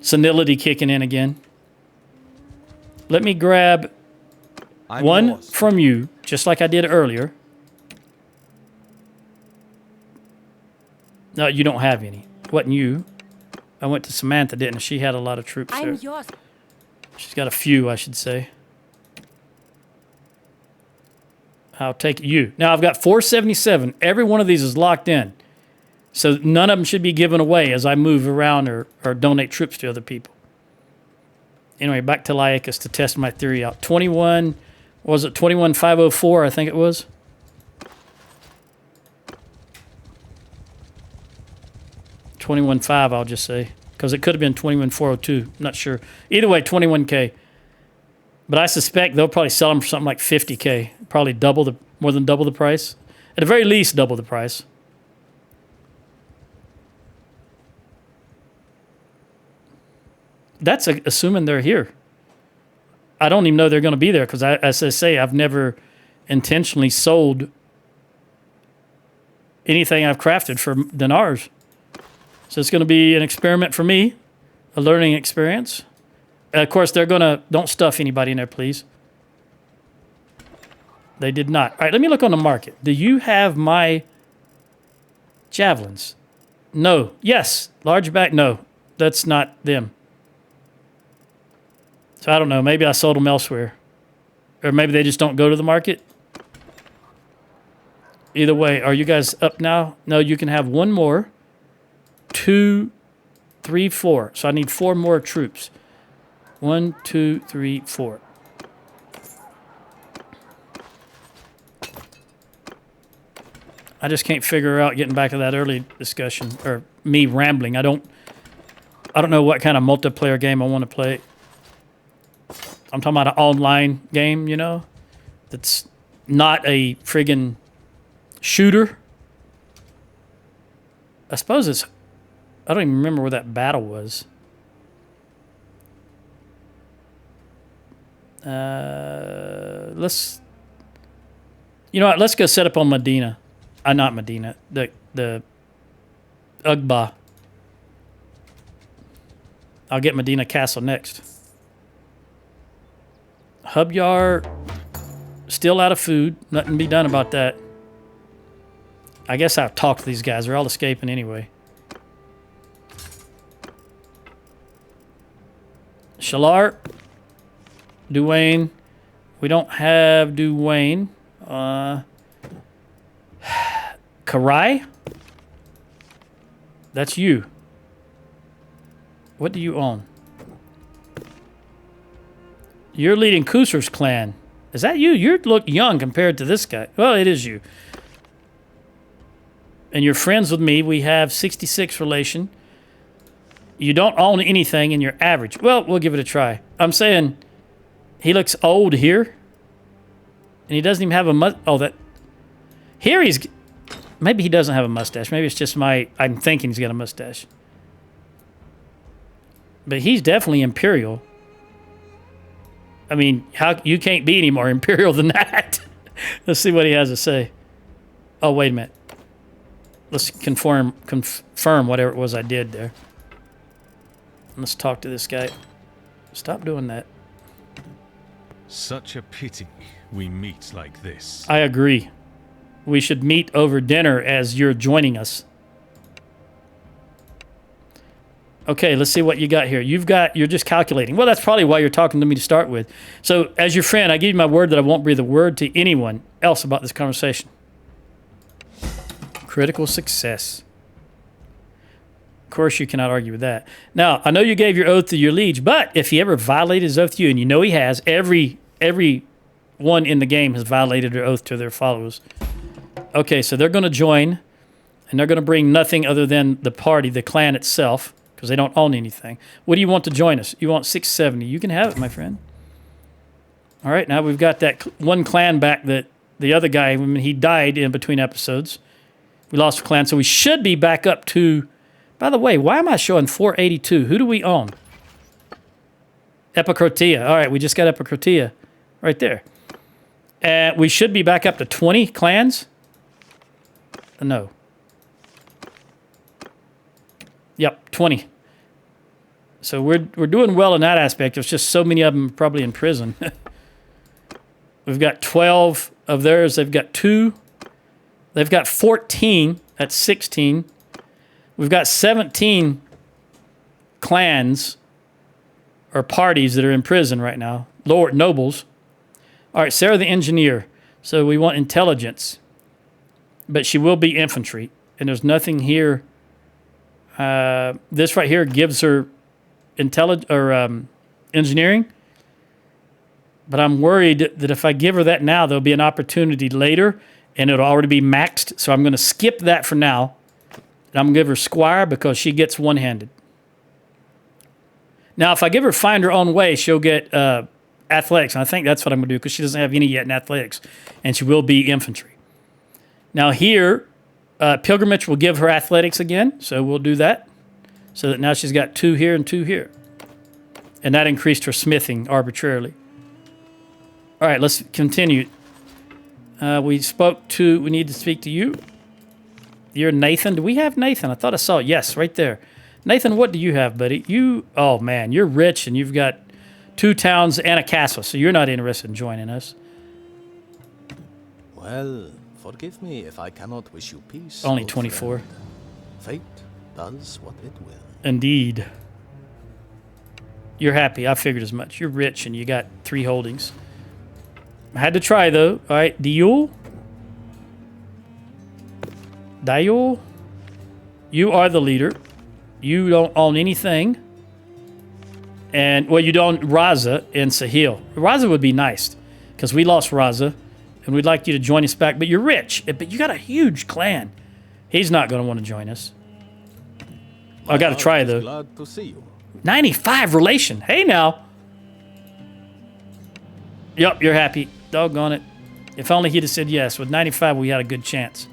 senility kicking in again. Let me grab one from you, just like I did earlier. No, you don't have any. Wasn't you. I went to Samantha, didn't she? She had a lot of troops there. I'm yours. She's got a few, I should say. I'll take you. Now, I've got 477. Every one of these is locked in. So none of them should be given away as I move around or donate troops to other people. Anyway, back to Laicus to test my theory out. 21, was it 21,504, I think it was? $21,500, I'll just say. Because it could have been 21,402. Not sure. Either way, 21K. But I suspect they'll probably sell them for something like 50K. Probably more than double the price. At the very least, double the price. That's assuming they're here. I don't even know they're going to be there because, as I say, I've never intentionally sold anything I've crafted for dinars. So it's going to be an experiment for me, a learning experience. Of course, they're going to... Don't stuff anybody in there, please. They did not. All right, let me look on the market. Do you have my javelins? No. Yes. Large back? No. That's not them. So I don't know. Maybe I sold them elsewhere. Or maybe they just don't go to the market. Either way, are you guys up now? No, you can have one more. 2, 3, 4. So I need 4 more troops. 1, 2, 3, 4. I just can't figure out getting back to that early discussion or me rambling. I don't know what kind of multiplayer game I want to play. I'm talking about an online game, you know, that's not a friggin' shooter. I suppose it's. I don't even remember where that battle was. Let's. You know what? Let's go set up on Medina. Not Medina. The Ugba. I'll get Medina Castle next. Hubyar, still out of food. Nothing to be done about that. I guess I've talked to these guys. They're all escaping anyway. Shalar, Duane. We don't have Duane. Karai? That's you. What do you own? You're leading Kusar's clan. Is that you? You look young compared to this guy. Well, it is you. And you're friends with me. We have 66 relation. You don't own anything and you're average. Well, we'll give it a try. I'm saying he looks old here. And he doesn't even have a oh, that. Here he's. Maybe he doesn't have a mustache. Maybe it's just I'm thinking he's got a mustache. But he's definitely imperial. I mean, how you can't be any more imperial than that. Let's see what he has to say. Oh, wait a minute. Let's confirm whatever it was I did there. Let's talk to this guy. Stop doing that. Such a pity we meet like this. I agree. We should meet over dinner as you're joining us. Okay, let's see what you got here. You're just calculating. Well, that's probably why you're talking to me to start with. So, as your friend, I give you my word that I won't breathe a word to anyone else about this conversation. Critical success. Of course, you cannot argue with that. Now, I know you gave your oath to your liege, but if he ever violated his oath to you, and you know he has, every one in the game has violated their oath to their followers. Okay, so they're going to join, and they're going to bring nothing other than the party, the clan itself, because they don't own anything. What do you want to join us? You want 670. You can have it, my friend. All right, now we've got that one clan back that the other guy, I mean, he died in between episodes. We lost a clan, so we should be back up to... By the way, why am I showing 482? Who do we own? Epicrotia. All right, we just got Epicrotia right there. And we should be back up to 20 clans. No. Yep, 20. So we're doing well in that aspect. There's just so many of them probably in prison. We've got 12 of theirs. They've got 2. They've got 14. That's 16. We've got 17 clans or parties that are in prison right now. Lord nobles. All right, Sarah the engineer. So we want intelligence. But she will be infantry. And there's nothing here. This right here gives her engineering. But I'm worried that if I give her that now, there'll be an opportunity later, and it'll already be maxed. So I'm going to skip that for now. And I'm going to give her squire because she gets one-handed. Now, if I give her find her own way, she'll get athletics. And I think that's what I'm going to do because she doesn't have any yet in athletics. And she will be infantry. Now here, pilgrimage will give her athletics again. So we'll do that. So that now she's got 2 here and 2 here. And that increased her smithing arbitrarily. All right, let's continue. We need to speak to you. You're Nathan. Do we have Nathan? I thought I saw it. Yes, right there. Nathan, what do you have, buddy? Oh man, you're rich and you've got 2 towns and a castle, so you're not interested in joining us. Well, forgive me if I cannot wish you peace. Only old 24. friend. Fate does what it will. Indeed. You're happy. I figured as much. You're rich and you got 3 holdings. I had to try, though. All right, Diul. Diul. You are the leader. You don't own anything. And, well, you don't Raza and Sahil. Raza would be nice because we lost Raza and we'd like you to join us back. But you're rich. But you got a huge clan. He's not going to want to join us. I got to try, though. Glad to see you. 95 relation. Hey, now. Yup, you're happy. Doggone it. If only he'd have said yes. With 95, we had a good chance.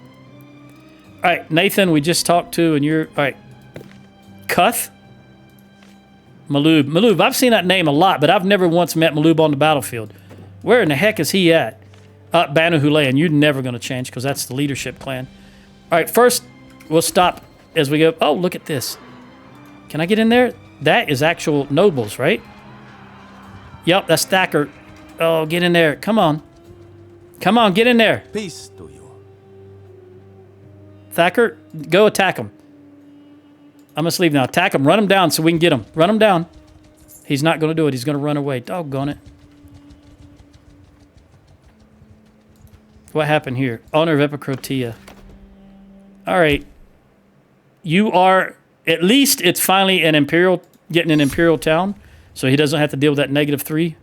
All right, Nathan, we just talked to, and you're... All right. Cuth? Maloob. Maloob, I've seen that name a lot, but I've never once met Maloob on the battlefield. Where in the heck is he at? Banu Hule, and you're never going to change because that's the leadership clan. All right, first, we'll stop as we go. Oh, look at this. Can I get in there? That is actual nobles, right? Yep, that's Thacker. Oh, get in there. Come on. Come on, get in there. Peace to you. Thacker, go attack him. I'm going to sleep now. Attack him. Run him down so we can get him. Run him down. He's not going to do it. He's going to run away. Doggone it. What happened here? Honor of Epicrotia. All right. You are... At least it's finally an imperial... Getting an imperial town. So he doesn't have to deal with that -3.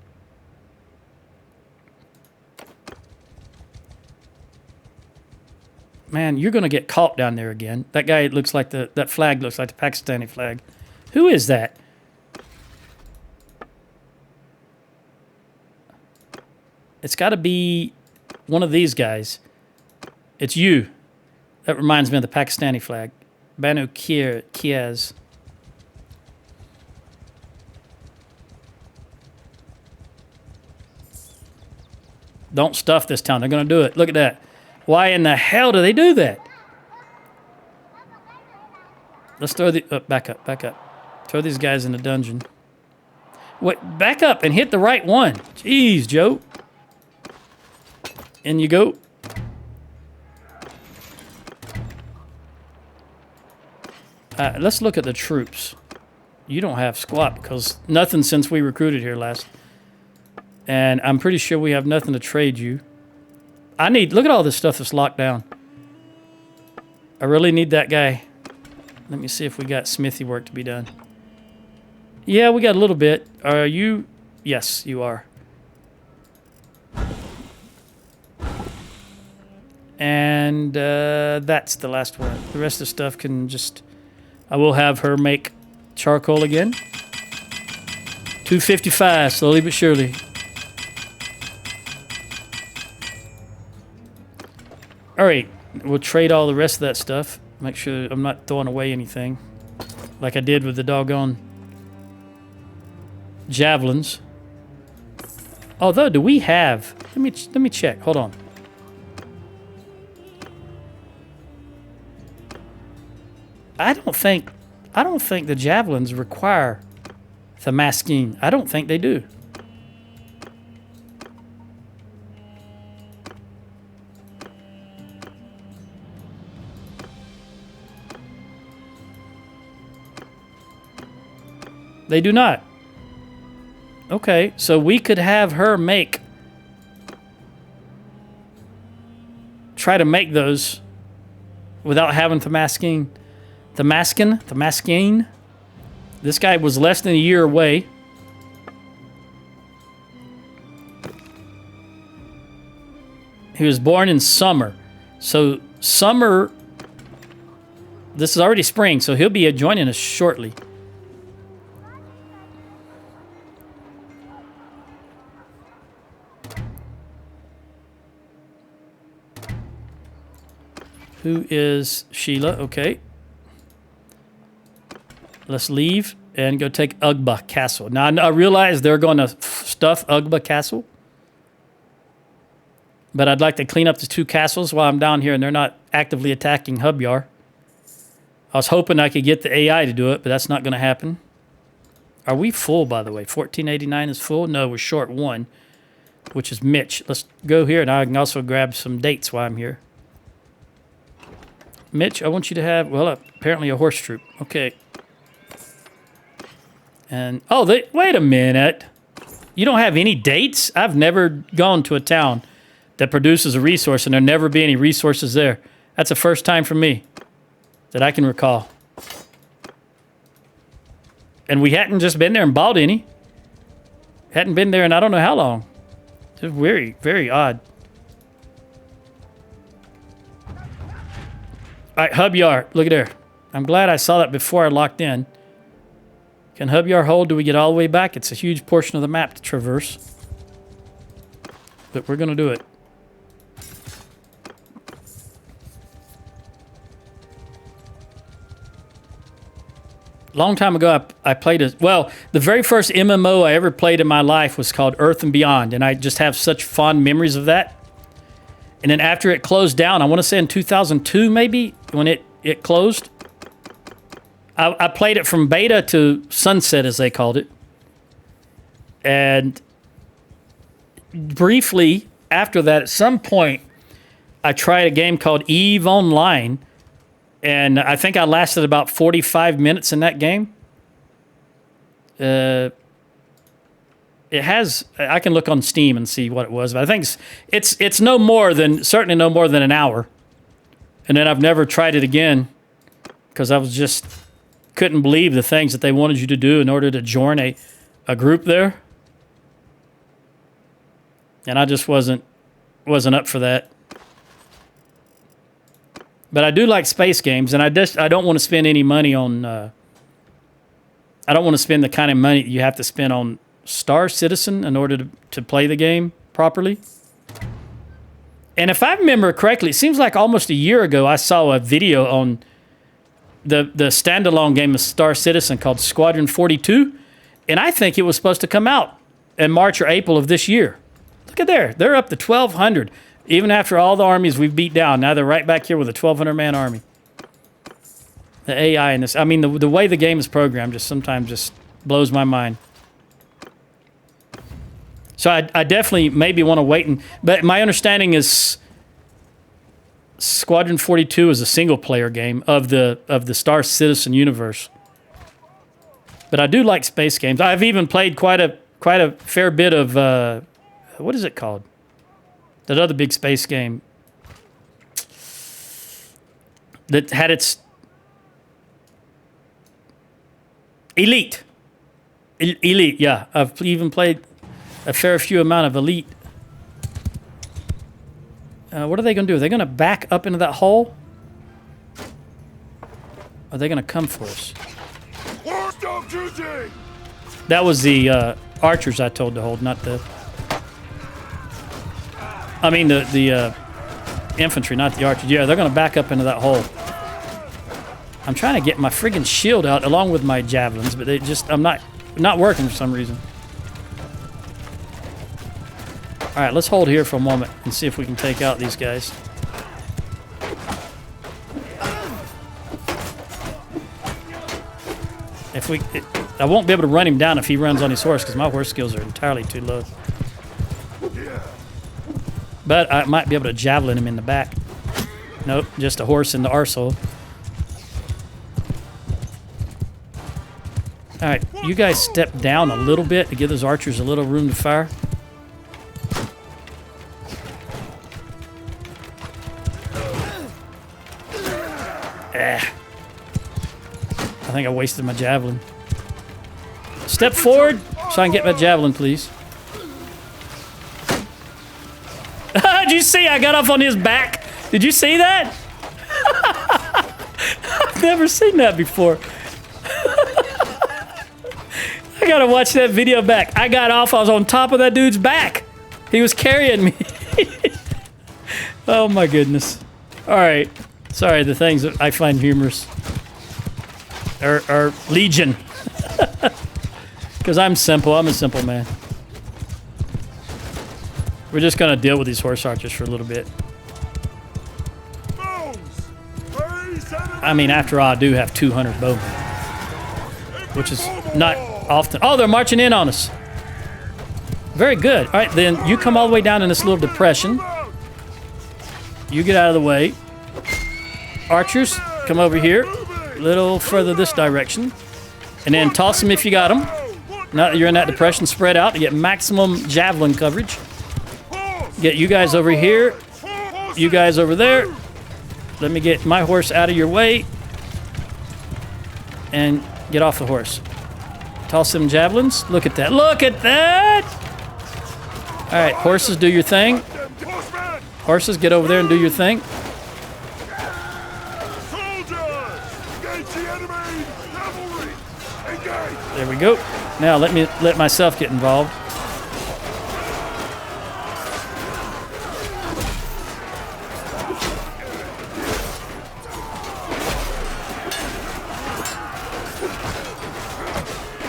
Man, you're going to get caught down there again. That guy looks like that flag looks like the Pakistani flag. Who is that? It's got to be one of these guys. It's you. That reminds me of the Pakistani flag. Banu Kiaz. Don't stuff this town. They're going to do it. Look at that. Why in the hell do they do that? Let's throw the... back up, back up. Throw these guys in the dungeon. Wait, back up and hit the right one. Jeez, Joe. In you go. Let's look at the troops. You don't have squat because nothing since we recruited here last. And I'm pretty sure we have nothing to trade you. I need... Look at all this stuff that's locked down. I really need that guy. Let me see if we got smithy work to be done. Yeah, we got a little bit. Are you... Yes, you are. And that's the last one. The rest of the stuff can just... I will have her make charcoal again. 255, slowly but surely. All right, we'll trade all the rest of that stuff. Make sure I'm not throwing away anything, like I did with the doggone javelins. Although, do we have? Let me check. Hold on. I don't think the javelins require the masking. I don't think they do. They do not. Okay, so we could have her try to make those without having the masking. The masking. This guy was less than a year away. He was born in summer. So summer, this is already spring, so he'll be joining us shortly. Who is Sheila? Okay. Let's leave and go take Ugba Castle. Now, I realize they're going to stuff Ugba Castle. But I'd like to clean up the 2 castles while I'm down here and they're not actively attacking Hubyar. I was hoping I could get the AI to do it, but that's not going to happen. Are we full, by the way? 1489 is full? No, we're short 1. which is Mitch. Let's go here, and I can also grab some dates while I'm here. Mitch, I want you to have, well, apparently a horse troop. Okay. And, oh, wait a minute. You don't have any dates? I've never gone to a town that produces a resource and there never be any resources there. That's the first time for me that I can recall. And we hadn't just been there and bought any. Hadn't been there in I don't know how long. It's very, very odd. All right, hub yard. Look at there. I'm glad I saw that before I locked in. Can hub yard hold? Do we get all the way back? It's a huge portion of the map to traverse. But we're going to do it. Long time ago, I played well, the very first MMO I ever played in my life was called Earth and Beyond, and I just have such fond memories of that. And then after it closed down, I want to say in 2002 maybe, when it closed, I played it from beta to sunset, as they called it. And briefly after that, at some point, I tried a game called EVE Online, and I think I lasted about 45 minutes in that game. It has, I can look on Steam and see what it was, but I think it's no more than, certainly no more than an hour. And then I've never tried it again because I was just, couldn't believe the things that they wanted you to do in order to join a group there. And I just wasn't up for that. But I do like space games, and I don't want to spend any money on, I don't want to spend the kind of money you have to spend on Star Citizen in order to play the game properly. And if I remember correctly, it seems like almost a year ago I saw a video on the standalone game of Star Citizen called Squadron 42, and I think it was supposed to come out in March or April of this year. Look at there. They're up to 1,200. Even after all the armies we've beat down, now they're right back here with a 1,200-man army. The AI in this, I mean, the way the game is programmed just sometimes just blows my mind. So I definitely maybe want to wait. But my understanding is Squadron 42 is a single-player game of the Star Citizen universe. But I do like space games. I've even played quite a fair bit of what is it called? That other big space game that had its Elite. Elite, yeah. I've even played a fair few amount of Elite. What are they going to do? Are they going to back up into that hole? Are they going to come for us? That was the archers I told to hold, not the... I mean the infantry, not the archers. Yeah, they're going to back up into that hole. I'm trying to get my friggin' shield out along with my javelins, but they just... I'm not working for some reason. All right, let's hold here for a moment and see if we can take out these guys. I won't be able to run him down if he runs on his horse because my horse skills are entirely too low. But I might be able to javelin him in the back. Nope, just a horse in the arsehole. All right, you guys step down a little bit to give those archers a little room to fire. I think I wasted my javelin. Step forward so I can get my javelin, please. Did you see I got off on his back? Did you see that? I've never seen that before. I gotta watch that video back. I got off, I was on top of that dude's back. He was carrying me. Oh my goodness. All right. Sorry, the things that I find humorous are legion. Because I'm simple. I'm a simple man. We're just going to deal with these horse archers for a little bit. I mean, after all, I do have 200 bowmen. Which is not often. Oh, they're marching in on us. Very good. All right, then you come all the way down in this little depression. You get out of the way. Archers, come over here. A little further this direction. And then toss them if you got them. Now that you're in that depression, spread out to get maximum javelin coverage. Get you guys over here. You guys over there. Let me get my horse out of your way. And get off the horse. Toss them javelins. Look at that. Look at that! All right, horses, do your thing. Horses, get over there and do your thing. There we go. Now let myself get involved.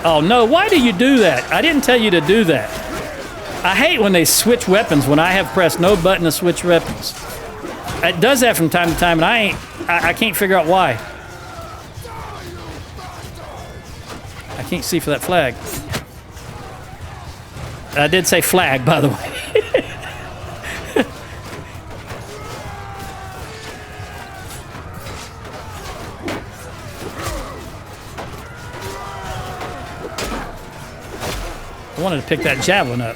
Oh no, why do you do that? I didn't tell you to do that. I hate when they switch weapons when I have pressed no button to switch weapons. It does that from time to time, and I can't figure out why. I can't see for that flag. I did say flag, by the way. I wanted to pick that javelin up.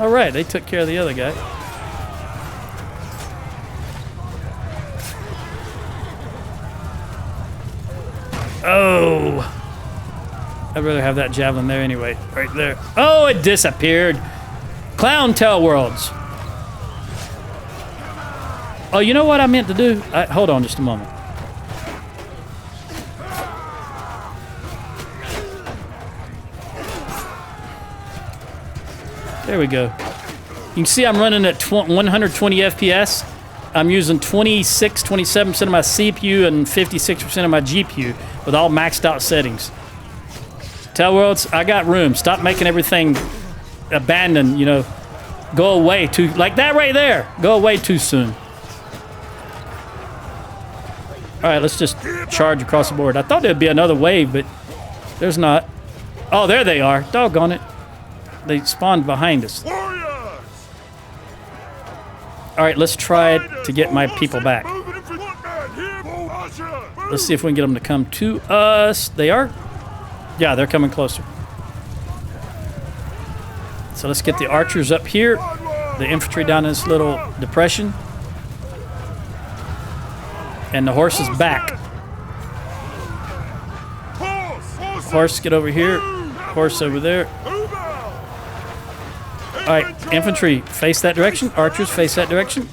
All right, they took care of the other guy. Oh. I'd rather have that javelin there anyway. Right there. Oh, it disappeared. Clown Tail Worlds. Oh, you know what I meant to do? Hold on just a moment. There we go. You can see I'm running at 120 FPS. I'm using 27% of my CPU and 56% of my GPU with all maxed out settings. Tail Worlds, I got room. Stop making everything abandon, you know, go away too, like that right there. Go away too soon. All right, let's just charge across the board. I thought there'd be another wave, but there's not. Oh, there they are. Doggone it. They spawned behind us. All right, let's try to get my people back. Let's see if we can get them to come to us. They are? Yeah, they're coming closer. So let's get the archers up here. The infantry down in this little depression. And the horses back. Horse, get over here. Horse over there. All right, infantry, face that direction. Archers, face that direction.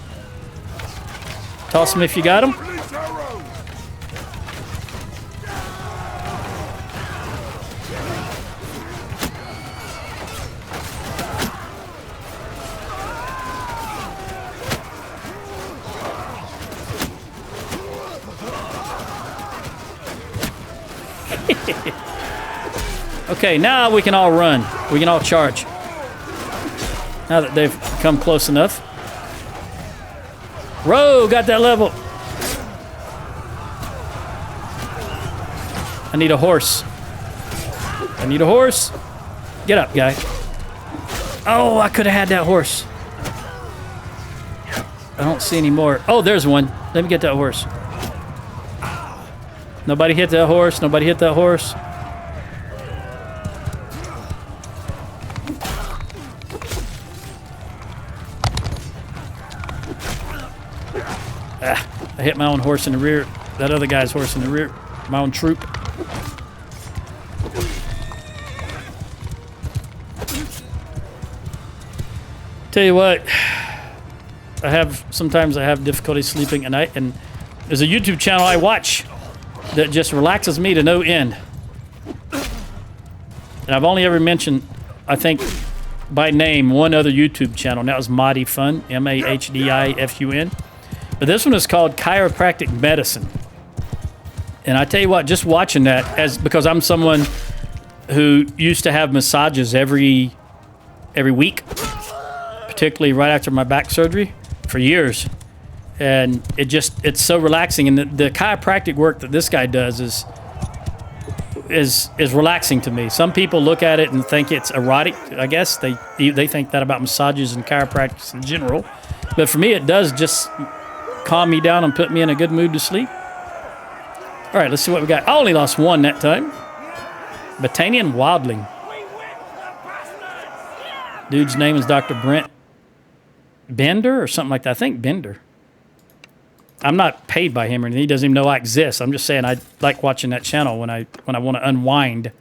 Toss them if you got them. Okay, now we can all run. We can all charge. Now that they've come close enough. Row, got that level. I need a horse. I need a horse. Get up, guy. Oh, I could have had that horse. I don't see any more. Oh, there's one. Let me get that horse. Nobody hit that horse. Nobody hit that horse. I hit my own horse in the rear. That other guy's horse in the rear. My own troop. Tell you what, sometimes I have difficulty sleeping at night, and there's a YouTube channel I watch that just relaxes me to no end. And I've only ever mentioned, I think, by name, one other YouTube channel, and that was Mahdi Fun, M-A-H-D-I-F-U-N. But this one is called Chiropractic Medicine. And I tell you what, just watching that, because I'm someone who used to have massages every week, particularly right after my back surgery, for years. And it's so relaxing. And the chiropractic work that this guy does is relaxing to me. Some people look at it and think it's erotic. I guess they think that about massages and chiropractics in general. But for me, it does just calm me down and put me in a good mood to sleep. All right, let's see what we got. I only lost one that time. Battanian Wildling. Dude's name is Dr. Brent Bender or something like that. I think Bender. I'm not paid by him or anything. He doesn't even know I exist. I'm just saying I like watching that channel when I want to unwind.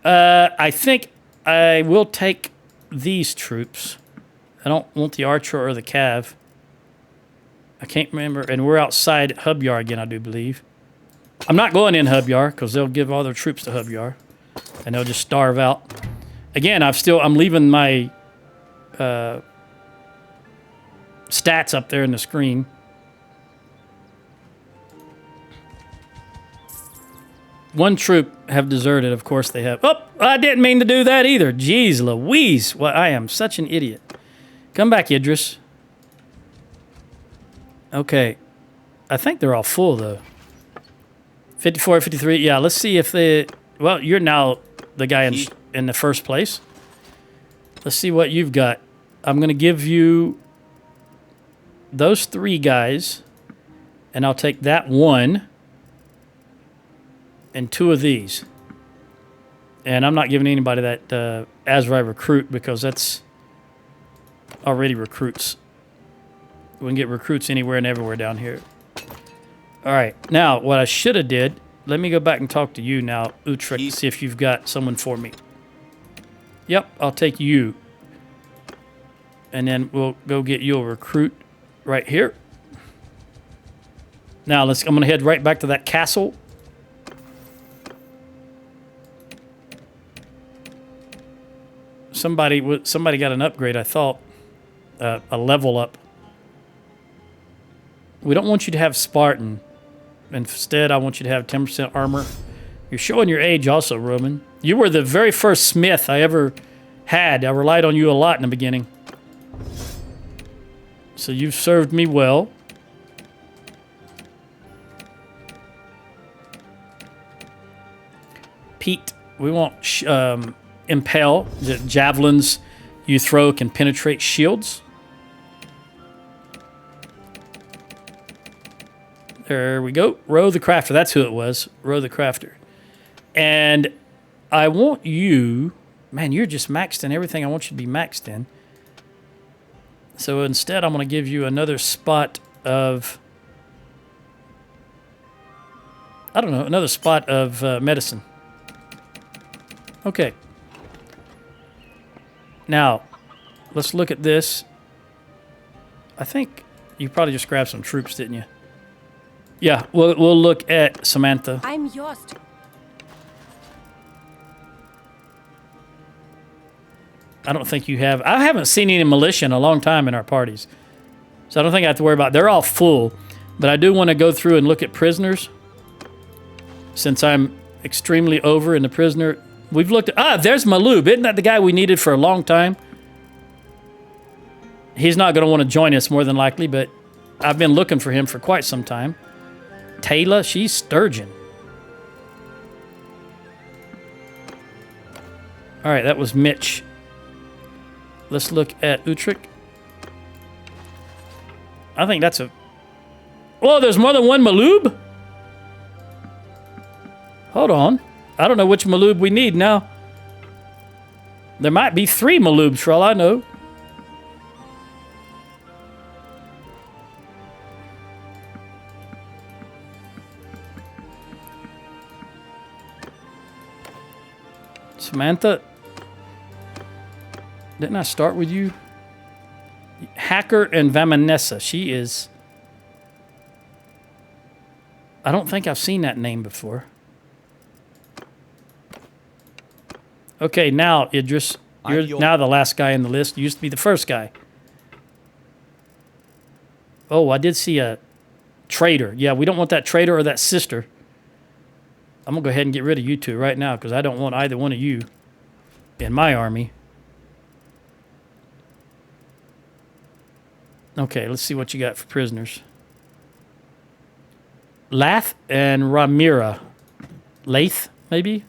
I think I will take these troops. I don't want the archer or the cav. I can't remember. And we're outside Hubyar again, I do believe. I'm not going in Hubyar because they'll give all their troops to Hubyar. And they'll just starve out. Again, I'm leaving my stats up there in the screen. One troop have deserted. Of course they have. Oh, I didn't mean to do that either. Jeez Louise. Well, I am such an idiot. Come back, Idris. Okay. I think they're all full, though. 54, 53. Yeah, let's see if they... Well, you're now the guy in the first place. Let's see what you've got. I'm going to give you those 3 guys, and I'll take that 1 and 2 of these. And I'm not giving anybody that Azrai recruit because that's already recruits. We can get recruits anywhere and everywhere down here. All right. Now, what I should have did, let me go back and talk to you now, Utrecht, see if you've got someone for me. Yep, I'll take you. And then we'll go get you a recruit right here. Now, I'm going to head right back to that castle. Somebody got an upgrade, I thought. A level up. We don't want you to have Spartan. Instead, I want you to have 10% armor. You're showing your age also, Roman. You were the very first smith I ever had. I relied on you a lot in the beginning. So you've served me well. Pete, we want impale. The javelins you throw can penetrate shields. There we go. Row the Crafter. That's who it was. Row the Crafter. And I want you... Man, you're just maxed in everything I want you to be maxed in. So instead, I'm going to give you another spot of... I don't know. Another spot of medicine. Okay. Now, let's look at this. I think you probably just grabbed some troops, didn't you? Yeah, we'll look at Samantha. I'm yours. I don't think you have. I haven't seen any militia in a long time in our parties. So I don't think I have to worry about it. They're all full. But I do want to go through and look at prisoners. Since I'm extremely over in the prisoner. We've looked at... there's Maloob. Isn't that the guy we needed for a long time? He's not going to want to join us more than likely, but I've been looking for him for quite some time. Taylor, she's sturgeon. All right, that was Mitch. Let's look at Utrecht. I think that's a... Whoa, there's more than one Maloob? Hold on. I don't know which Maloob we need now. There might be 3 Maloobs for all I know. Samantha, didn't I start with you? Hacker and Vamanessa. She is... I don't think I've seen that name before. Okay, now, Idris, you're now the last guy in the list. You used to be the first guy. Oh, I did see a traitor. Yeah, we don't want that traitor or that sister. I'm going to go ahead and get rid of you two right now because I don't want either one of you in my army. Okay, let's see what you got for prisoners. Lath and Ramira. Lath, maybe?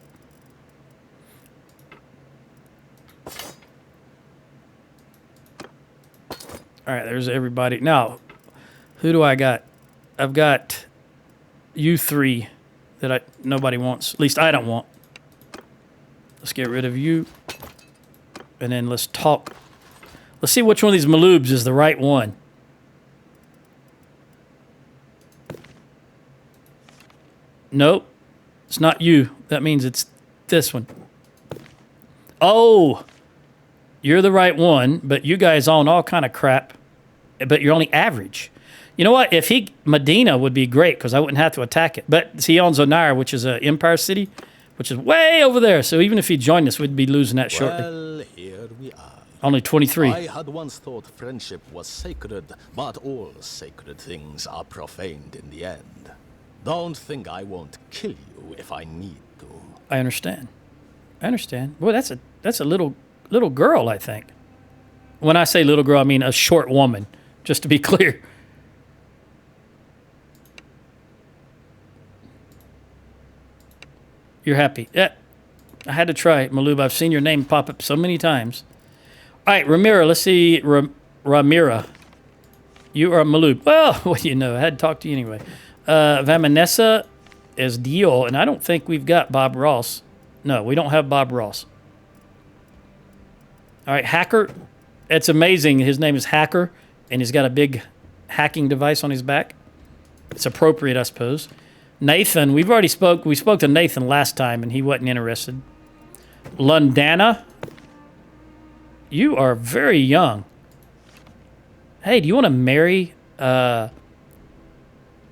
All right, there's everybody. Now, who do I got? I've got you three that nobody wants. At least I don't want. Let's get rid of you. And then let's talk. Let's see which one of these Maloobs is the right one. Nope. It's not you. That means it's this one. Oh! You're the right one, but you guys own all kind of crap. But you're only average. You know what? If Medina would be great because I wouldn't have to attack it. But he owns Onair, which is an empire city, which is way over there. So even if he joined us, we'd be losing that shortly. Well, here we are. Only 23. I had once thought friendship was sacred, but all sacred things are profaned in the end. Don't think I won't kill you if I need to. I understand. Boy, that's a little girl, I think. When I say little girl, I mean a short woman, just to be clear. You're happy. Yeah, I had to try it, Maloob. I've seen your name pop up so many times. All right, Ramira, let's see. Ramira. You are Maloob. Well, what do you know? I had to talk to you anyway. Vamanessa is Deal, and I don't think we've got Bob Ross. No, we don't have Bob Ross. All right, Hacker. It's amazing. His name is Hacker, and he's got a big hacking device on his back. It's appropriate, I suppose. Nathan, we spoke to Nathan last time, and he wasn't interested. Lundana. You are very young. Hey, do you want to marry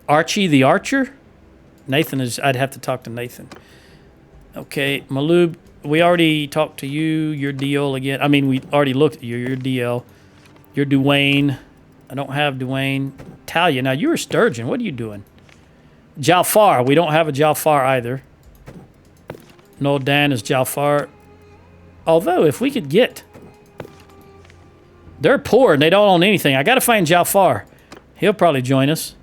Archie the Archer? Nathan is... I'd have to talk to Nathan. Okay, Maloob, we already talked to you. Your deal again. I mean, we already looked at you. Your DL. You're Duane. I don't have Duane. Talia, now you're a Sturgeon. What are you doing? Jalfar. We don't have a Jalfar either. No, Dan is Jalfar. Although, if we could get... They're poor and they don't own anything. I got to find Jalfar. He'll probably join us.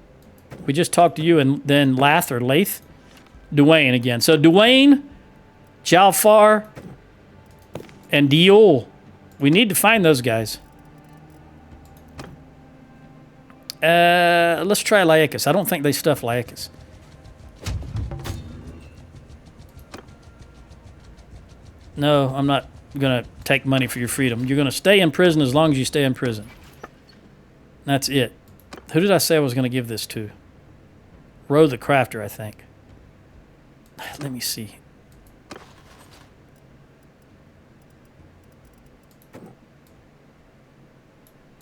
We just talked to you and then Lath or Lath. Duane again. So Duane, Jalfar, and Diol. We need to find those guys. Let's try Laicus. I don't think they stuff Laicus. No, I'm not going to take money for your freedom. You're going to stay in prison as long as you stay in prison. That's it. Who did I say I was going to give this to? Roe the Crafter, I think. Let me see.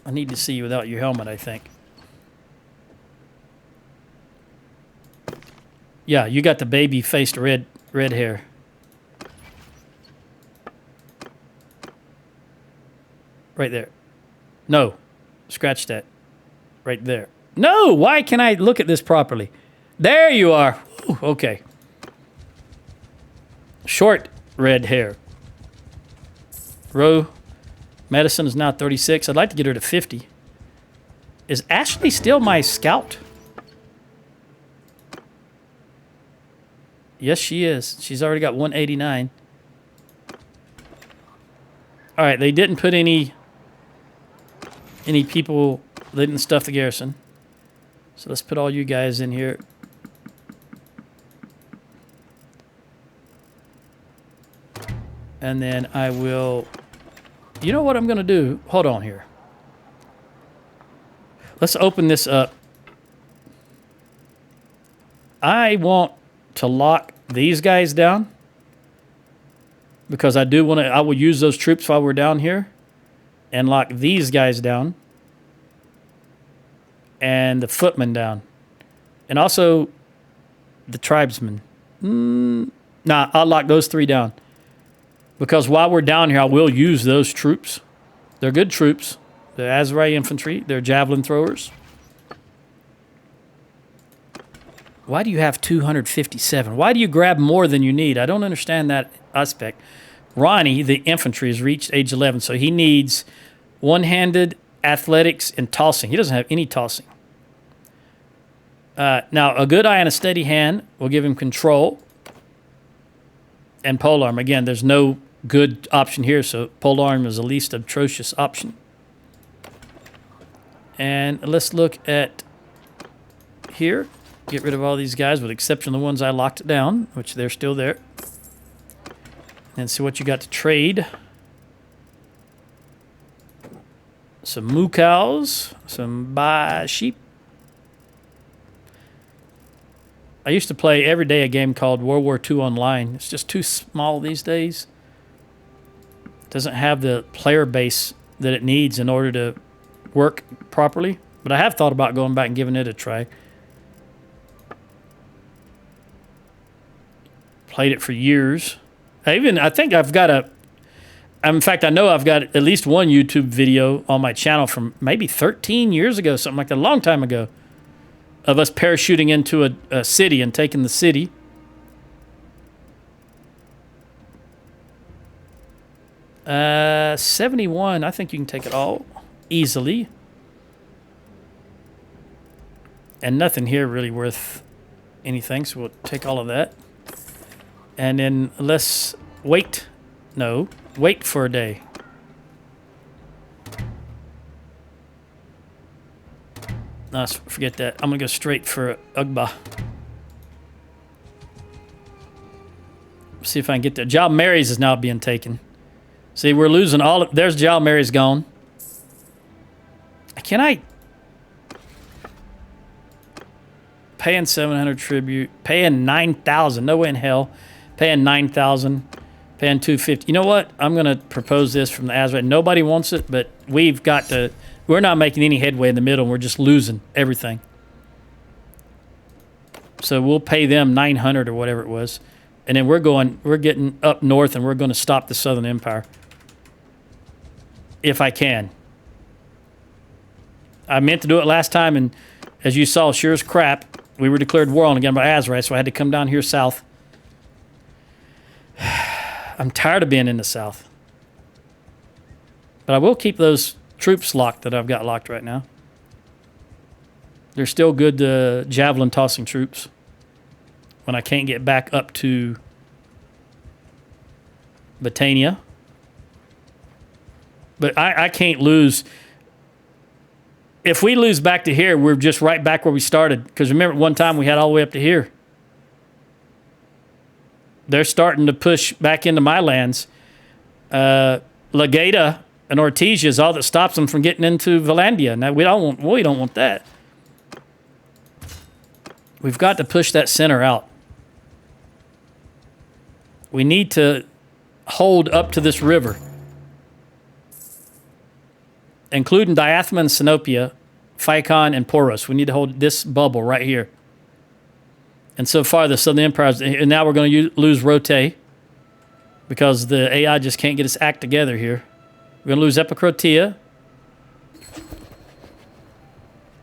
I need to see you without your helmet, I think. Yeah, you got the baby-faced red hair. Right there. No. Scratch that. Right there. No! Why can I look at this properly? There you are. Ooh, okay. Short red hair. Roe. Medicine is now 36. I'd like to get her to 50. Is Ashley still my scout? Yes, she is. She's already got 189. All right, they didn't put any people. They didn't stuff the garrison. So let's put all you guys in here. And then I will... You know what I'm going to do? Hold on here. Let's open this up. I want to lock these guys down. Because I do want to... I will use those troops while we're down here. And lock these guys down. And the footmen down. And also the tribesmen. Nah, I'll lock those three down. Because while we're down here, I will use those troops. They're good troops. They're Azrai infantry. They're javelin throwers. Why do you have 257? Why do you grab more than you need? I don't understand that aspect. Ronnie, the infantry, has reached age 11, so he needs one-handed athletics, and tossing. He doesn't have any tossing. Now, a good eye and a steady hand will give him control. And polearm. Again, there's no good option here, so polearm is the least atrocious option. And let's look at here. Get rid of all these guys with the exception of the ones I locked down, which they're still there. And see what you got to trade. Some moo cows, some buy sheep. I used to play every day a game called World War II Online. It's just too small these days. It doesn't have the player base that it needs in order to work properly. But I have thought about going back and giving it a try. Played it for years. I think I've got in fact, I know I've got at least one YouTube video on my channel from maybe 13 years ago, something like that, a long time ago, of us parachuting into a city and taking the city. Uh, 71, I think you can take it all easily. And nothing here really worth anything, so we'll take all of that. And then let's wait for a day. No, forget that. I'm going to go straight for Ugba. See if I can get there. Jal Mary's is now being taken. See, we're losing all of... There's Jal Mary's gone. Can I... Paying 700 tribute. Paying 9,000. No way in hell. Paying 9,000. Paying 250. You know what? I'm going to propose this from the Azrael. Nobody wants it, but we've got to... We're not making any headway in the middle. We're just losing everything. So we'll pay them 900 or whatever it was. And then we're getting up north and we're going to stop the Southern Empire. If I can. I meant to do it last time, and as you saw, sure as crap, we were declared war on again by Azrael, so I had to come down here south. I'm tired of being in the south. But I will keep those troops locked that I've got locked right now. They're still good javelin tossing troops when I can't get back up to Battania. But I can't lose. If we lose back to here, we're just right back where we started. Because remember, one time we had all the way up to here. They're starting to push back into my lands. Legata and Ortesia is all that stops them from getting into Valandia. Now, we don't want that. We've got to push that center out. We need to hold up to this river, including Diathema and Sinopia, Phaikon, and Poros. We need to hold this bubble right here. And so far, the Southern Empire, and now we're going to lose Rote because the AI just can't get its act together here. We're going to lose Epicrotia.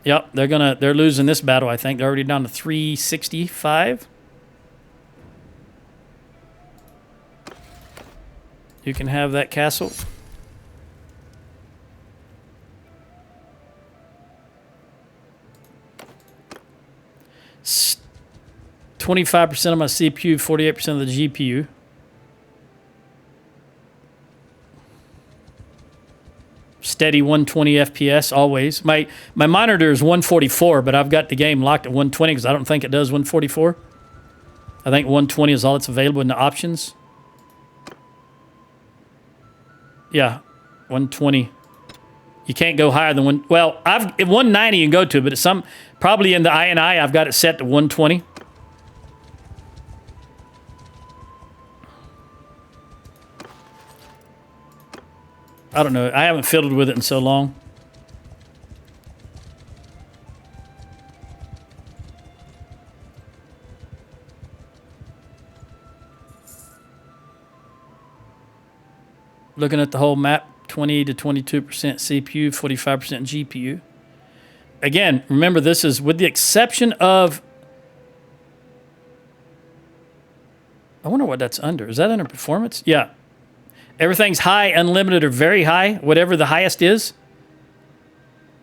Yep, they're losing this battle, I think. They're already down to 365. You can have that castle. It's 25% of my CPU, 48% of the GPU. Steady 120 FPS always. My monitor is 144, but I've got the game locked at 120 because I don't think it does 144. I think 120 is all that's available in the options. Yeah, 120. You can't go higher than one. Well, at 190 you can go to, but it's probably in the INI I've got it set to 120. I don't know. I haven't fiddled with it in so long. Looking at the whole map, 20 to 22% CPU, 45% GPU. Again, remember this is with the exception of... I wonder what that's under. Is that under performance? Yeah. Everything's high, unlimited, or very high, whatever the highest is.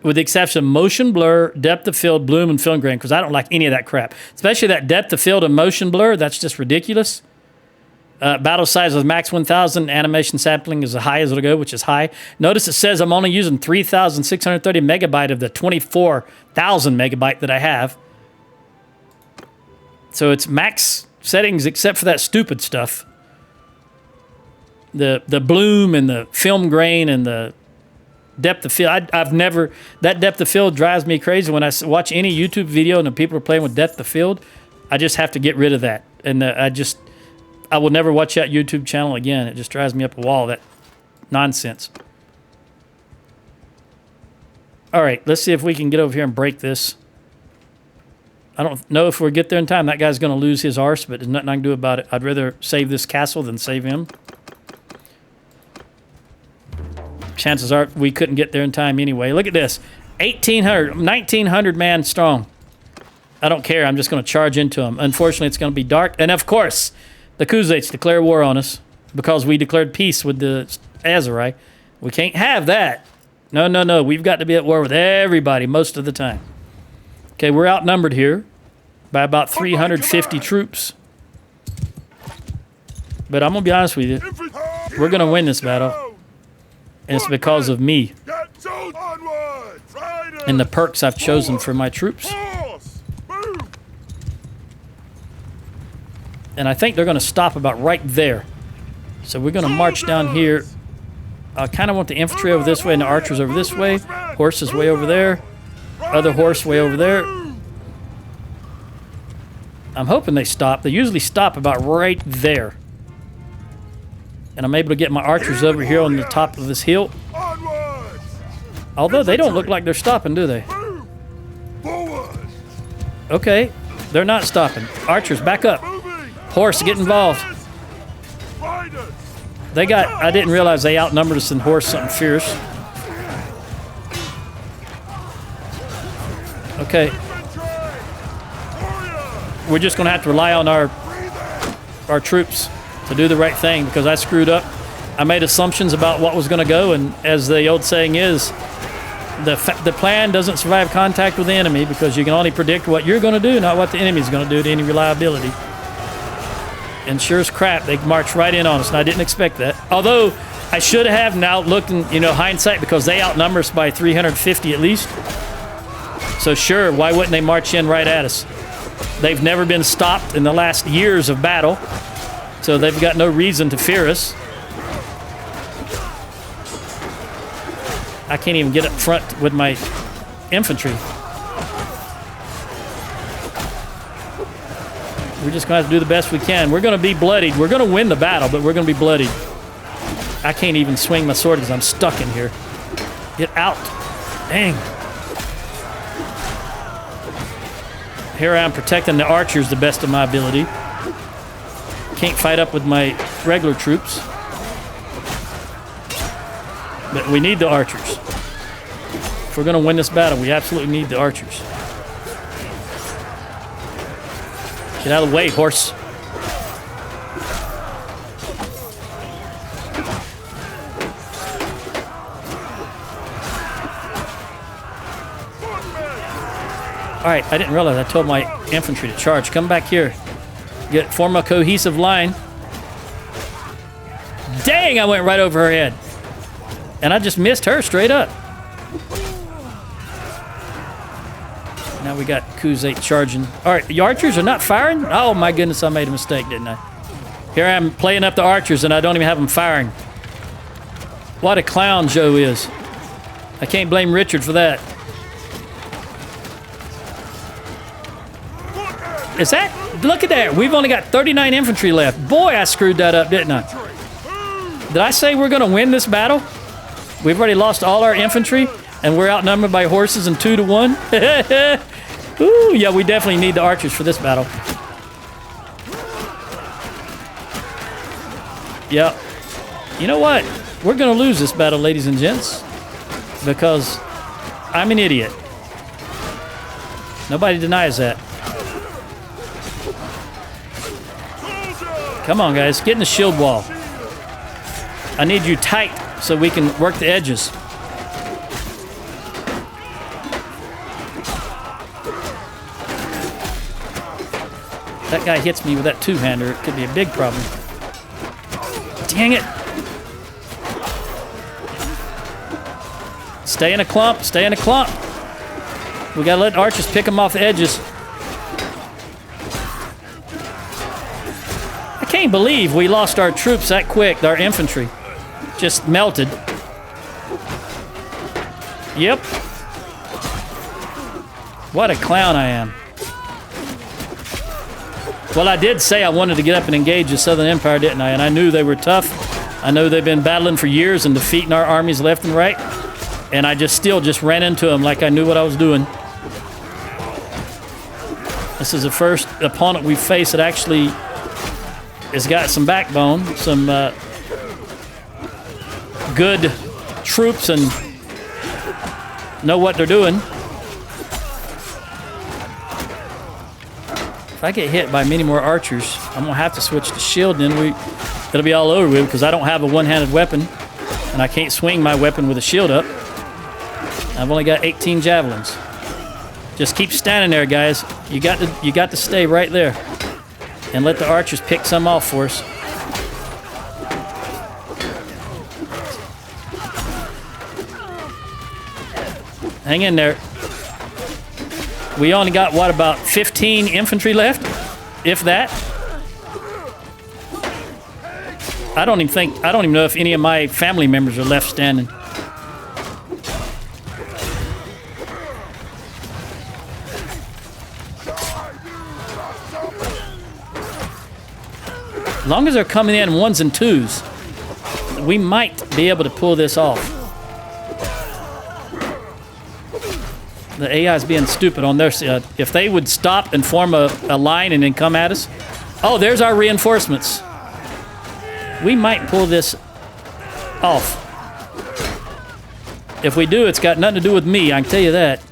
with the exception of motion blur, depth of field, bloom, and film grain, because I don't like any of that crap. Especially that depth of field and motion blur, that's just ridiculous. Battle size with max 1,000. Animation sampling is as high as it'll go, which is high. Notice it says I'm only using 3,630 megabyte of the 24,000 megabyte that I have. So it's max settings except for that stupid stuff. The bloom and the film grain and the depth of field. I've never... That depth of field drives me crazy. When I watch any YouTube video and the people are playing with depth of field, I just have to get rid of that. And I will never watch that YouTube channel again. It just drives me up a wall, that nonsense. All right, let's see if we can get over here and break this. I don't know if we'll get there in time. That guy's going to lose his arse, but there's nothing I can do about it. I'd rather save this castle than save him. Chances are we couldn't get there in time anyway. Look at this. 1,900 man strong. I don't care. I'm just going to charge into them. Unfortunately, it's going to be dark. And of course... The Khuzaits declare war on us because we declared peace with the Azerai. We can't have that. No, no, no. We've got to be at war with everybody most of the time. Okay, we're outnumbered here by about 350 troops. But I'm going to be honest with you. We're going to win this battle. And it's because of me and the perks I've chosen for my troops. And I think they're going to stop about right there. So we're going to march down here. I kind of want the infantry over this way and the archers over this way. Horses way over there. Other horse way over there. I'm hoping they stop. They usually stop about right there. And I'm able to get my archers over here on the top of this hill. Although they don't look like they're stopping, do they? Okay, they're not stopping. Archers, back up. Horse, get involved. I didn't realize they outnumbered us in horse something fierce. Okay. We're just going to have to rely on our troops to do the right thing because I screwed up. I made assumptions about what was going to go, and as the old saying is, the plan doesn't survive contact with the enemy because you can only predict what you're going to do, not what the enemy's going to do to any reliability. And sure as crap, they marched right in on us, and I didn't expect that. Although, I should have now looked in, hindsight, because they outnumber us by 350 at least. So sure, why wouldn't they march in right at us? They've never been stopped in the last years of battle, so they've got no reason to fear us. I can't even get up front with my infantry. We're just going to have to do the best we can. We're going to be bloodied. We're going to win the battle, but we're going to be bloodied. I can't even swing my sword because I'm stuck in here. Get out. Dang. Here I am protecting the archers the best of my ability. Can't fight up with my regular troops. But we need the archers. If we're going to win this battle, we absolutely need the archers. Get out of the way, horse. All right, I didn't realize I told my infantry to charge. Come back here. Form a cohesive line. Dang, I went right over her head. And I just missed her straight up. Now we got Khuzait charging. All right, the archers are not firing? Oh my goodness, I made a mistake, didn't I? Here I am playing up the archers and I don't even have them firing. What a clown Joe is. I can't blame Richard for that. Is that? Look at that. We've only got 39 infantry left. Boy, I screwed that up, didn't I? Did I say we're going to win this battle? We've already lost all our infantry, and we're outnumbered by horses and 2 to 1. Ooh, yeah, we definitely need the archers for this battle. Yep. You know what? We're going to lose this battle, ladies and gents, because I'm an idiot. Nobody denies that. Come on, guys. Get in the shield wall. I need you tight so we can work the edges. That guy hits me with that two-hander, it could be a big problem. Dang it! Stay in a clump, stay in a clump. We gotta let archers pick them off the edges. I can't believe we lost our troops that quick, our infantry. Just melted. Yep. What a clown I am. Well, I did say I wanted to get up and engage the Southern Empire, didn't I? And I knew they were tough. I know they've been battling for years and defeating our armies left and right. And I still ran into them like I knew what I was doing. This is the first opponent we've faced that actually has got some backbone, some good troops and know what they're doing. If I get hit by many more archers, I'm gonna have to switch to shield, and then it'll be all over with because I don't have a one-handed weapon, and I can't swing my weapon with a shield up. I've only got 18 javelins. Just keep standing there, guys. You got to stay right there, and let the archers pick some off for us. Hang in there. We only got, what, about 15 infantry left? If that. I don't even know if any of my family members are left standing. As long as they're coming in ones and twos, we might be able to pull this off. The AI is being stupid on their side. If they would stop and form a line and then come at us. Oh, there's our reinforcements. We might pull this off. If we do, it's got nothing to do with me, I can tell you that.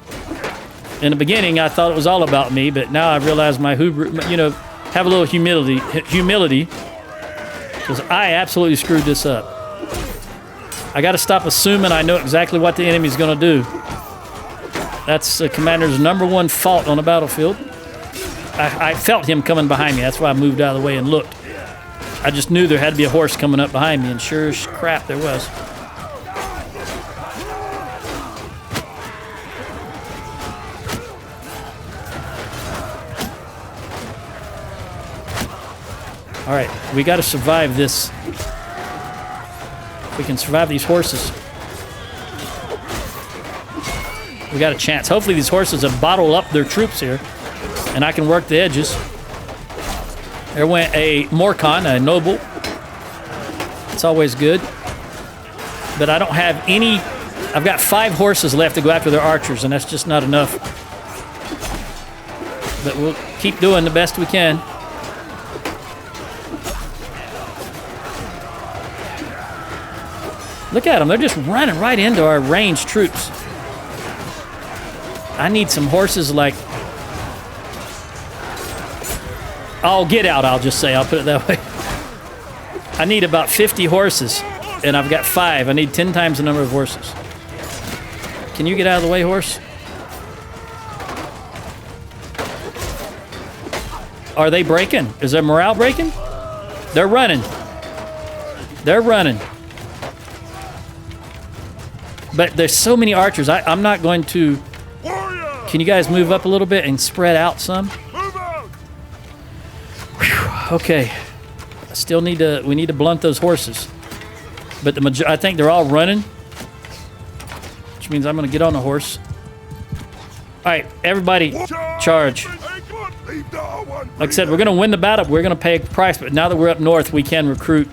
In the beginning, I thought it was all about me, but now I realize my have a little humility, because I absolutely screwed this up. I got to stop assuming I know exactly what the enemy's going to do. That's the commander's #1 fault on the battlefield. I felt him coming behind me. That's why I moved out of the way and looked. I just knew there had to be a horse coming up behind me, and sure as crap there was. All right, we got to survive this. If we can survive these horses, we got a chance. Hopefully these horses have bottled up their troops here, and I can work the edges. There went a Morcon, a noble. It's always good. But I don't have any... I've got 5 horses left to go after their archers, and that's just not enough. But we'll keep doing the best we can. Look at them. They're just running right into our ranged troops. I need some horses like... Oh, get out, I'll just say. I'll put it that way. I need about 50 horses, and I've got 5. I need 10 times the number of horses. Can you get out of the way, horse? Are they breaking? Is their morale breaking? They're running. They're running. But there's so many archers. I'm not going to... Can you guys move up a little bit and spread out some? Whew, okay. Still need to... We need to blunt those horses. But I think they're all running. Which means I'm going to get on a horse. All right, everybody, charge. Like I said, we're going to win the battle. We're going to pay a price. But now that we're up north, we can recruit.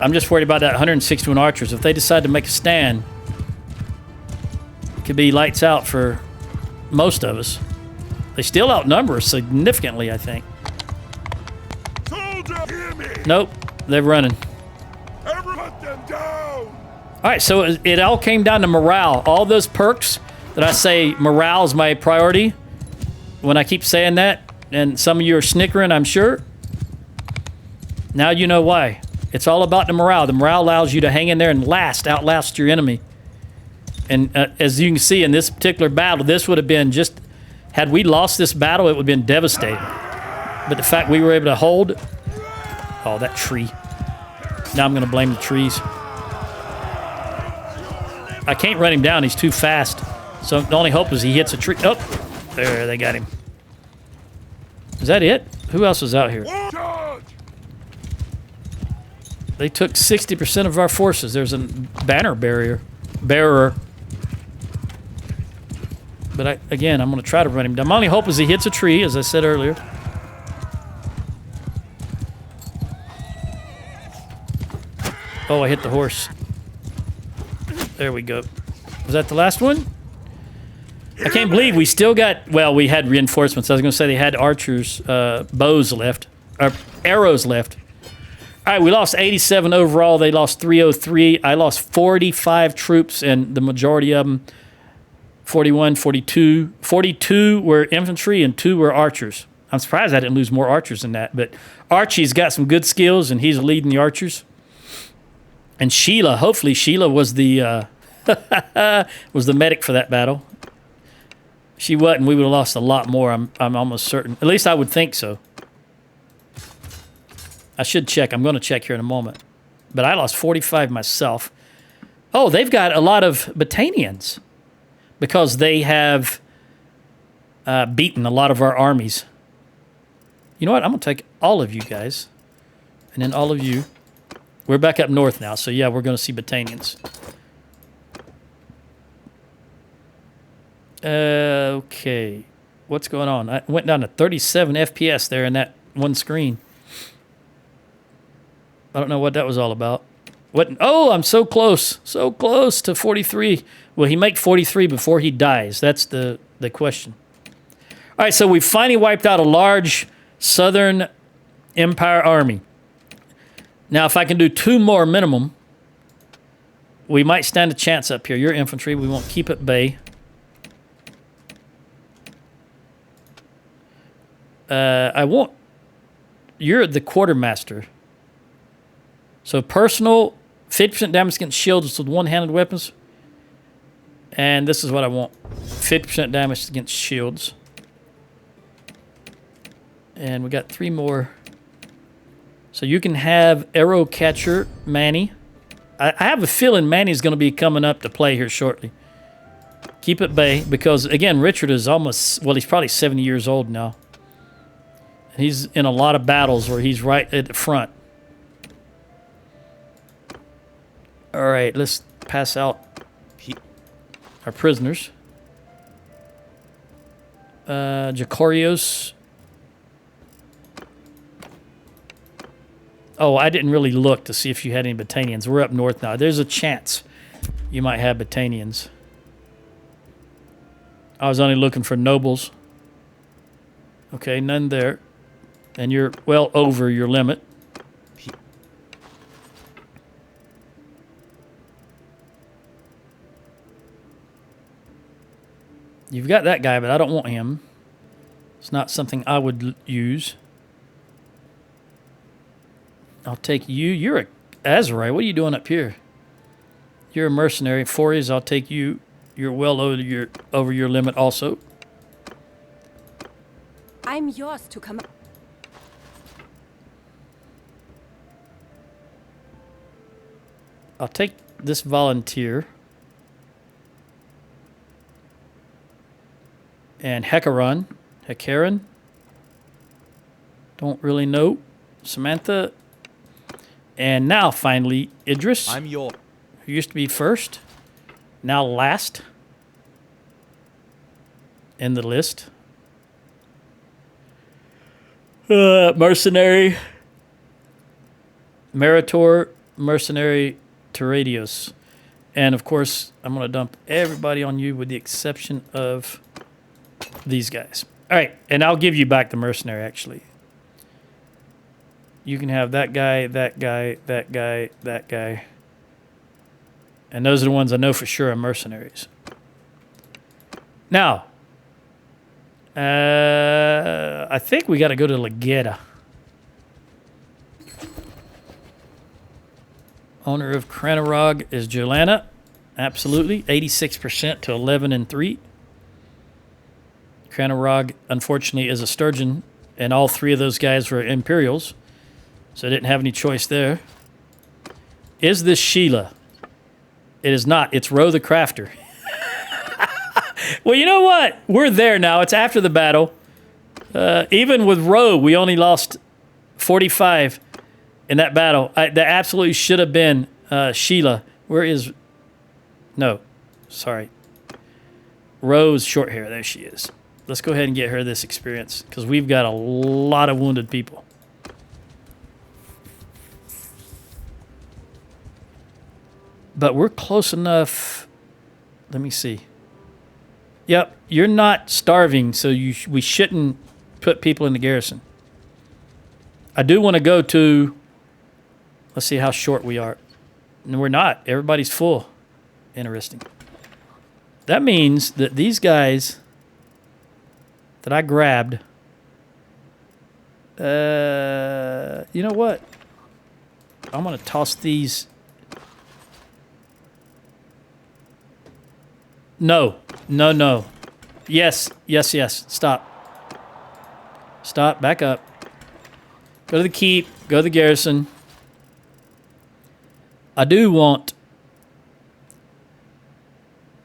I'm just worried about that 161 archers. If they decide to make a stand, it could be lights out for most of us. They still outnumber us significantly, I think. Nope, they're running. All right, so it all came down to morale. All those perks that I say morale is my priority. When I keep saying that, and some of you are snickering, I'm sure. Now you know why. It's all about the morale. The morale allows you to hang in there and outlast your enemy. And as you can see in this particular battle, this would have been just Had we lost this battle, it would have been devastating. But the fact we were able to hold... Oh, that tree. Now I'm going to blame the trees. I can't run him down. He's too fast. So the only hope is he hits a tree. Oh, there, they got him. Is that it? Who else was out here? They took 60% of our forces. There's a banner bearer. But again, I'm going to try to run him down. My only hope is he hits a tree, as I said earlier. Oh, I hit the horse. There we go. Was that the last one? I can't believe we still got... Well, we had reinforcements. I was going to say they had archers, bows left. Or arrows left. All right, we lost 87 overall. They lost 303. I lost 45 troops, and the majority of them, 41, 42. 42 were infantry, and 2 were archers. I'm surprised I didn't lose more archers than that. But Archie's got some good skills, and he's leading the archers. And Sheila, hopefully Sheila was the was the medic for that battle. She wasn't, we would have lost a lot more, I'm almost certain. At least I would think so. I should check. I'm going to check here in a moment. But I lost 45 myself. Oh, they've got a lot of Battanians because they have beaten a lot of our armies. You know what? I'm going to take all of you guys and then all of you. We're back up north now, so yeah, we're going to see Battanians. Okay. What's going on? I went down to 37 FPS there in that one screen. I don't know what that was all about. What? Oh, I'm so close. So close to 43. Will he make 43 before he dies? That's the question. All right, so we finally wiped out a large Southern Empire army. Now, if I can do 2 more minimum, we might stand a chance up here. Your infantry, we won't keep at bay. I won't. You're the quartermaster. So personal, 50% damage against shields with one-handed weapons. And this is what I want. 50% damage against shields. And we got 3 more. So you can have arrow catcher Manny. I have a feeling Manny's going to be coming up to play here shortly. Keep at bay because, again, Richard is almost, well, he's probably 70 years old now. He's in a lot of battles where he's right at the front. All right, let's pass out our prisoners. Jacorios. Oh, I didn't really look to see if you had any Battanians. We're up north now. There's a chance you might have Battanians. I was only looking for nobles. Okay, none there. And you're well over your limit. You've got that guy, but I don't want him. It's not something I would use. I'll take you. You're a Azarite. What are you doing up here? You're a mercenary. Fories, I'll take you. You're well over your limit also. I'm yours to come. I'll take this volunteer. And Hecaron. Don't really know. Samantha. And now, finally, Idris. I'm your... Who used to be first. Now last. In the list. Mercenary. Meritor. Mercenary. Terradios. And, of course, I'm going to dump everybody on you with the exception of these guys. All right, and I'll give you back the mercenary, actually. You can have that guy, that guy, that guy, that guy. And those are the ones I know for sure are mercenaries. Now, I think we got to go to Legeda. Owner of Kranarog is Jolanna. Absolutely. 86% to 11 and 3. Cranarog, unfortunately, is a sturgeon, and all 3 of those guys were Imperials, so I didn't have any choice there. Is this Sheila? It is not. It's Ro the Crafter. Well, you know what? We're there now. It's after the battle. Even with Ro, we only lost 45 in that battle. That absolutely should have been Sheila. Where is... No. Sorry. Ro's short hair. There she is. Let's go ahead and get her this experience, because we've got a lot of wounded people. But we're close enough. Let me see. Yep, you're not starving, so we shouldn't put people in the garrison. I do want to go to... Let's see how short we are. No, we're not. Everybody's full. Interesting. That means that these guys that I grabbed... you know what? I'm going to toss these... No. No, no. Yes, yes, yes. Stop. Stop. Back up. Go to the keep. Go to the garrison. I do want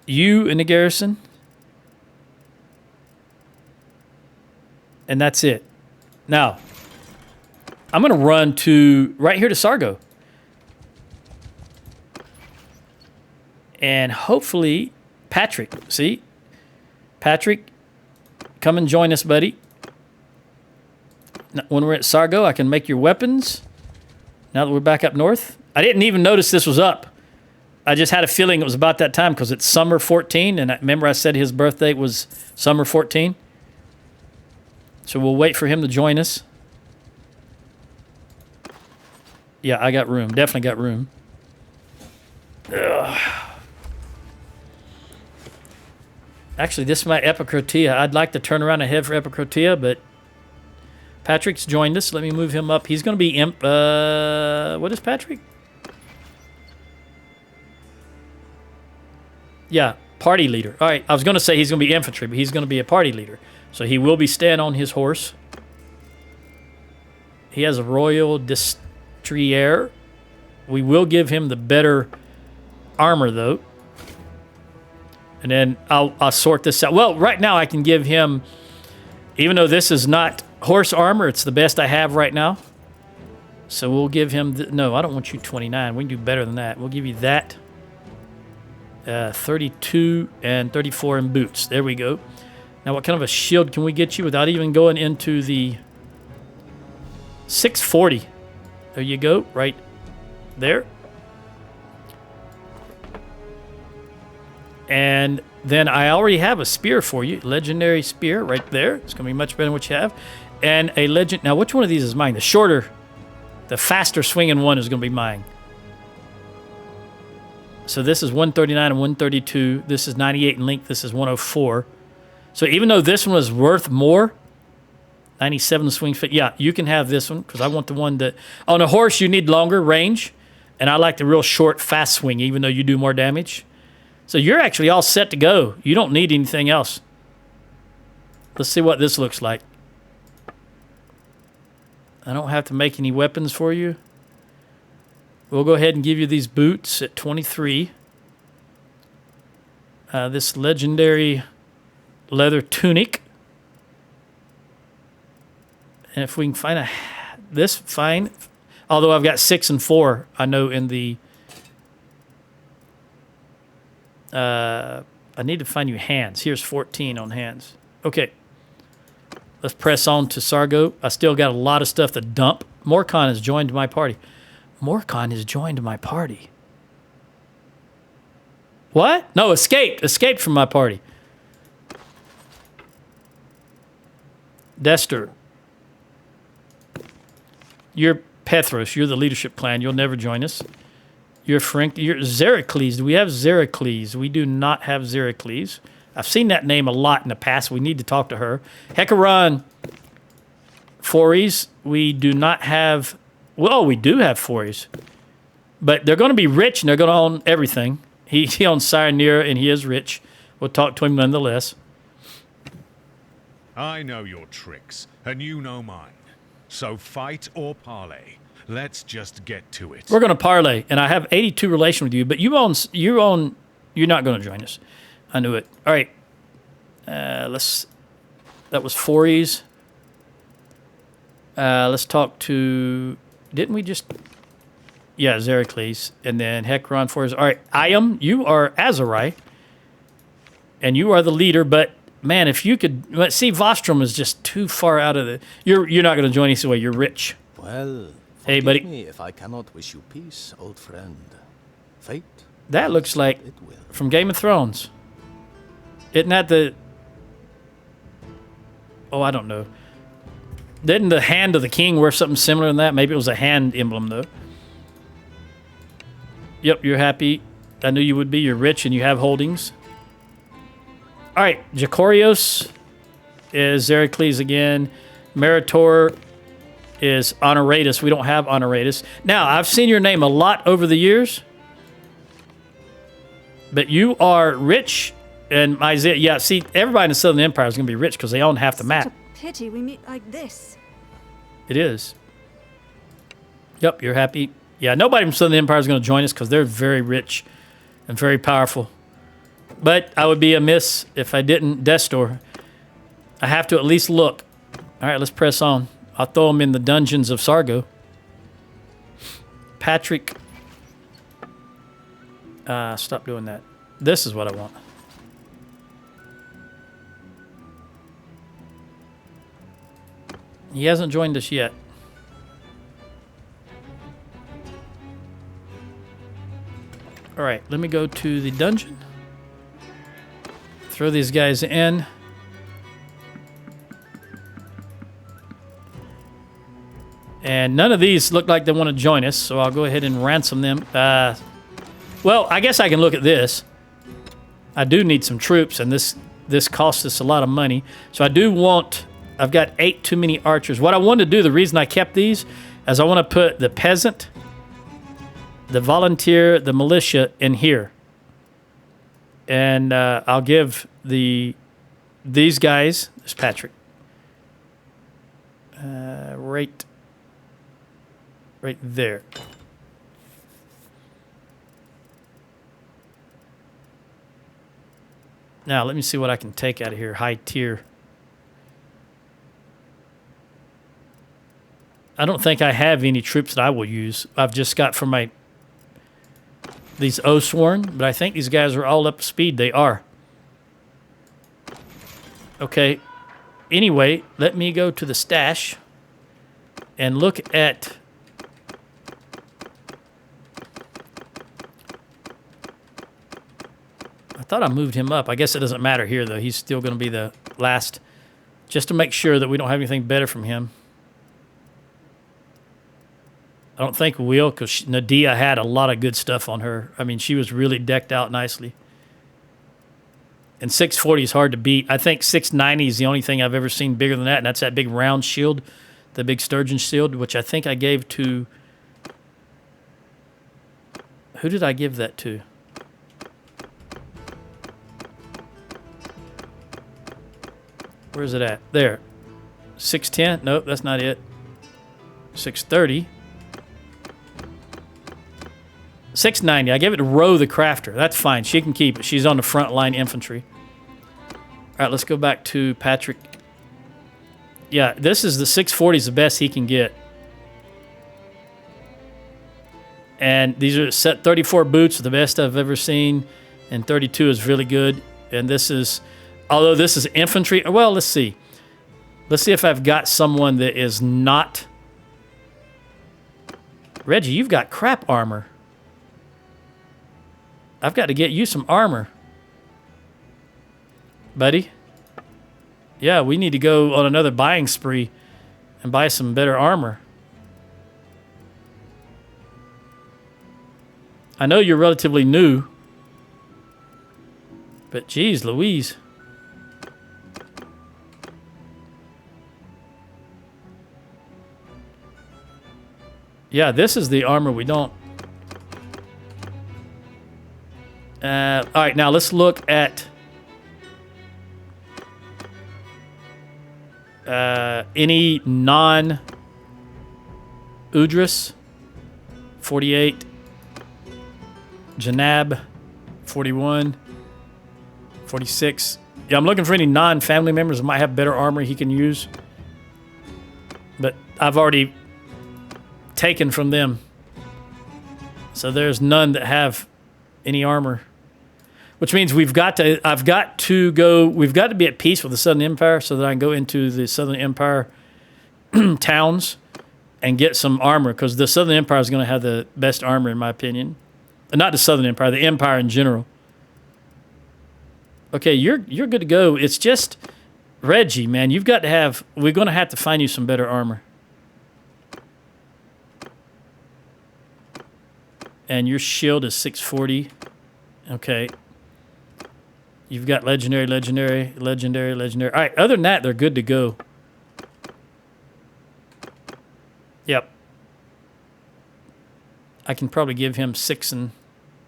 you in the garrison. And that's it. Now, I'm going to run to right here to Sargo. And hopefully... Patrick, see? Patrick, come and join us, buddy. When we're at Sargo, I can make your weapons. Now that we're back up north. I didn't even notice this was up. I just had a feeling it was about that time because it's summer 14, and I remember I said his birthday was summer 14. So we'll wait for him to join us. Yeah, I got room. Definitely got room. Ugh. Actually, this is my Epicrotea. I'd like to turn around and head for Epicrotea, but Patrick's joined us. Let me move him up. He's going to be what is Patrick? Yeah, party leader. All right, I was going to say he's going to be infantry, but he's going to be a party leader. So he will be staying on his horse. He has a Royal Destrier. We will give him the better armor, though. And then I'll sort this out. Well, right now I can give him, even though this is not horse armor, it's the best I have right now. So we'll give him, no, I don't want you 29. We can do better than that. We'll give you that. 32 and 34 in boots. There we go. Now what kind of a shield can we get you without even going into the 640? There you go, right there. And then I already have a spear for you. Legendary spear right there. It's going to be much better than what you have. And a legend. Now, which one of these is mine? The shorter, the faster swinging one is going to be mine. So this is 139 and 132. This is 98 in length. This is 104. So even though this one was worth more, 97 swing fit. Yeah, you can have this one because I want the one that... On a horse, you need longer range. And I like the real short, fast swing, even though you do more damage. So you're actually all set to go. You don't need anything else. Let's see what this looks like. I don't have to make any weapons for you. We'll go ahead and give you these boots at 23. This legendary leather tunic. And if we can find this, fine. Although I've got 6 and 4, I know in the... I need to find you hands. Here's 14 on hands. Okay. Let's press on to Sargo. I still got a lot of stuff to dump. Morcon has joined my party. Morcon has joined my party. What? No, escaped. Escaped from my party. Dester. You're Pethros. You're the leadership clan. You'll never join us. You're Frank. You're Zeracles. Do we have Zeracles? We do not have Zeracles. I've seen that name a lot in the past. We need to talk to her. Hecaron. Fories. We do not have... Well, we do have Fories. But they're going to be rich and they're going to own everything. He owns Cyrenera and he is rich. We'll talk to him nonetheless. I know your tricks, and you know mine. So fight or parley. Let's just get to it. We're going to parlay, and I have 82 relation with you, but you're not going to join us. I knew it. All right. That was Fories. Let's talk to, didn't we just, yeah, Zeracles, and then Hecron Fories. All right, Iam, you are Azarai, and you are the leader, but man, if you could, see, Vostrom is just too far out of the, you're not going to join us away, you're rich. Well, Hey, forgive buddy. me if I cannot wish you peace, old friend. Fate. That looks like It will. from Game of Thrones. Isn't that the, oh, I don't know. Didn't the hand of the king wear something similar to that? Maybe it was a hand emblem, though. Yep, you're happy. I knew you would be. You're rich and you have holdings. All right, Jacorios is Zeracles again. Meritor is Honoratus. We don't have Honoratus. Now, I've seen your name a lot over the years, but you are rich. And Isaiah, yeah, see, everybody in the Southern Empire is going to be rich because they own half the map. Such a pity we meet like this. It is. Yep, you're happy. Yeah, nobody from Southern Empire is going to join us because they're very rich and very powerful. But I would be amiss if I didn't. Destor. I have to at least look. All right, let's press on. I'll throw them in the dungeons of Sargo. Patrick. Stop doing that. This is what I want. He hasn't joined us yet. All right, let me go to the dungeon. Throw these guys in. And none of these look like they want to join us, so I'll go ahead and ransom them. Well, I guess I can look at this. I do need some troops, and this costs us a lot of money. So I do want... I've got 8 too many archers. What I want to do, the reason I kept these, is I want to put the peasant, the volunteer, the militia in here. And I'll give these guys, this Patrick, right there. Now, let me see what I can take out of here. High tier. I don't think I have any troops that I will use. I've just got for these Oathsworn, but I think these guys are all up to speed. They are. Okay. Anyway, let me go to the stash and look at... I thought I moved him up. I guess it doesn't matter here, though. He's still going to be the last, just to make sure that we don't have anything better from him. I don't think we will, because Nadia had a lot of good stuff on her. I mean, she was really decked out nicely. And 640 is hard to beat. I think 690 is the only thing I've ever seen bigger than that, and that's that big round shield, the big sturgeon shield, which I think I gave to... Who did I give that to? Where's it at? There. 610? Nope, that's not it. 630. 690. I gave it to Roe the Crafter. That's fine. She can keep it. She's on the front line infantry. All right, let's go back to Patrick. Yeah, this is the 640 is the best he can get. And these are set 34 boots, the best I've ever seen. And 32 is really good. And this is, although this is infantry, well, let's see. Let's see if I've got someone that is not. Reggie, you've got crap armor. I've got to get you some armor. Buddy. Yeah, we need to go on another buying spree and buy some better armor. I know you're relatively new, but geez Louise. Yeah, this is the armor we don't. All right, now let's look at... Any non-Udris, 48. Janab, 41. 46. Yeah, I'm looking for any non-family members that might have better armor he can use. But I've already taken from them. So there's none that have any armor. Which means we've got to be at peace with the Southern Empire so that I can go into the Southern Empire towns and get some armor, because the Southern Empire is going to have the best armor in my opinion. Not the Southern Empire, the Empire in general. Okay, you're good to go. It's just Reggie, man. We're going to have to find you some better armor. And your shield is 640. Okay. You've got legendary. All right, other than that, they're good to go. Yep. I can probably give him 5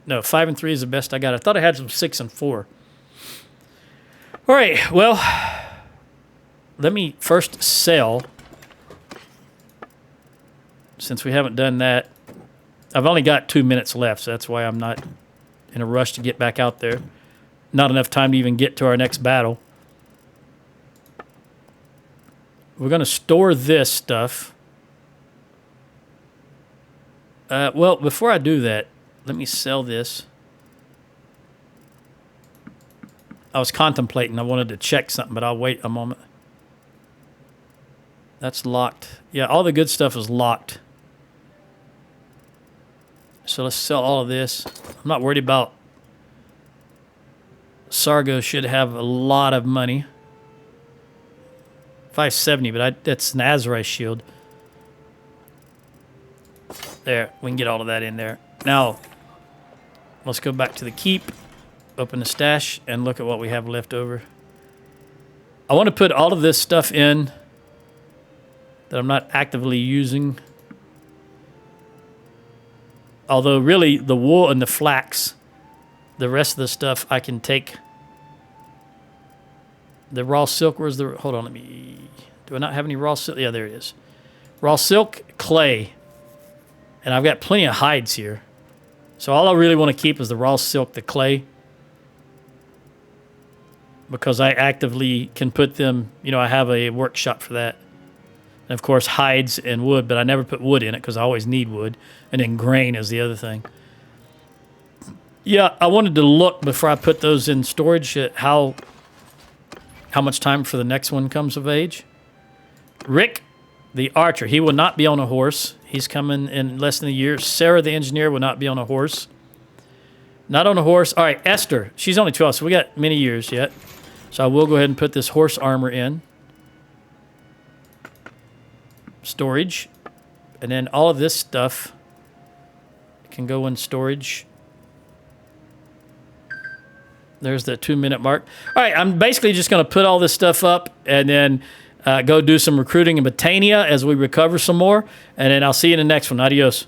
and 3 is the best I got. I thought I had some 6 and 4. All right, well, let me first sell, since we haven't done that. I've only got 2 minutes left, so that's why I'm not in a rush to get back out there. Not enough time to even get to our next battle. We're going to store this stuff. Well, before I do that, let me sell this. I was contemplating. I wanted to check something, but I'll wait a moment. That's locked. Yeah, all the good stuff is locked. So let's sell all of this. I'm not worried about... Sargo should have a lot of money. 570, but that's an Azrai shield. There, we can get all of that in there. Now, let's go back to the keep, open the stash, and look at what we have left over. I want to put all of this stuff in that I'm not actively using. Although, really, the wool and the flax, the rest of the stuff I can take. The raw silk, where's the... Hold on, do I not have any raw silk? Yeah, there it is. Raw silk, clay. And I've got plenty of hides here. So all I really want to keep is the raw silk, the clay. Because I actively can put them... I have a workshop for that. And, of course, hides and wood, but I never put wood in it because I always need wood. And then grain is the other thing. Yeah, I wanted to look before I put those in storage at how much time for the next one comes of age. Rick, the archer, he will not be on a horse. He's coming in less than a year. Sarah, the engineer, will not be on a horse. Not on a horse. All right, Esther, she's only 12, so we got many years yet. So I will go ahead and put this horse armor in. Storage. And then all of this stuff can go in storage. There's the 2-minute mark. All right, I'm basically just going to put all this stuff up and then go do some recruiting in Battania as we recover some more. And then I'll see you in the next one. Adios.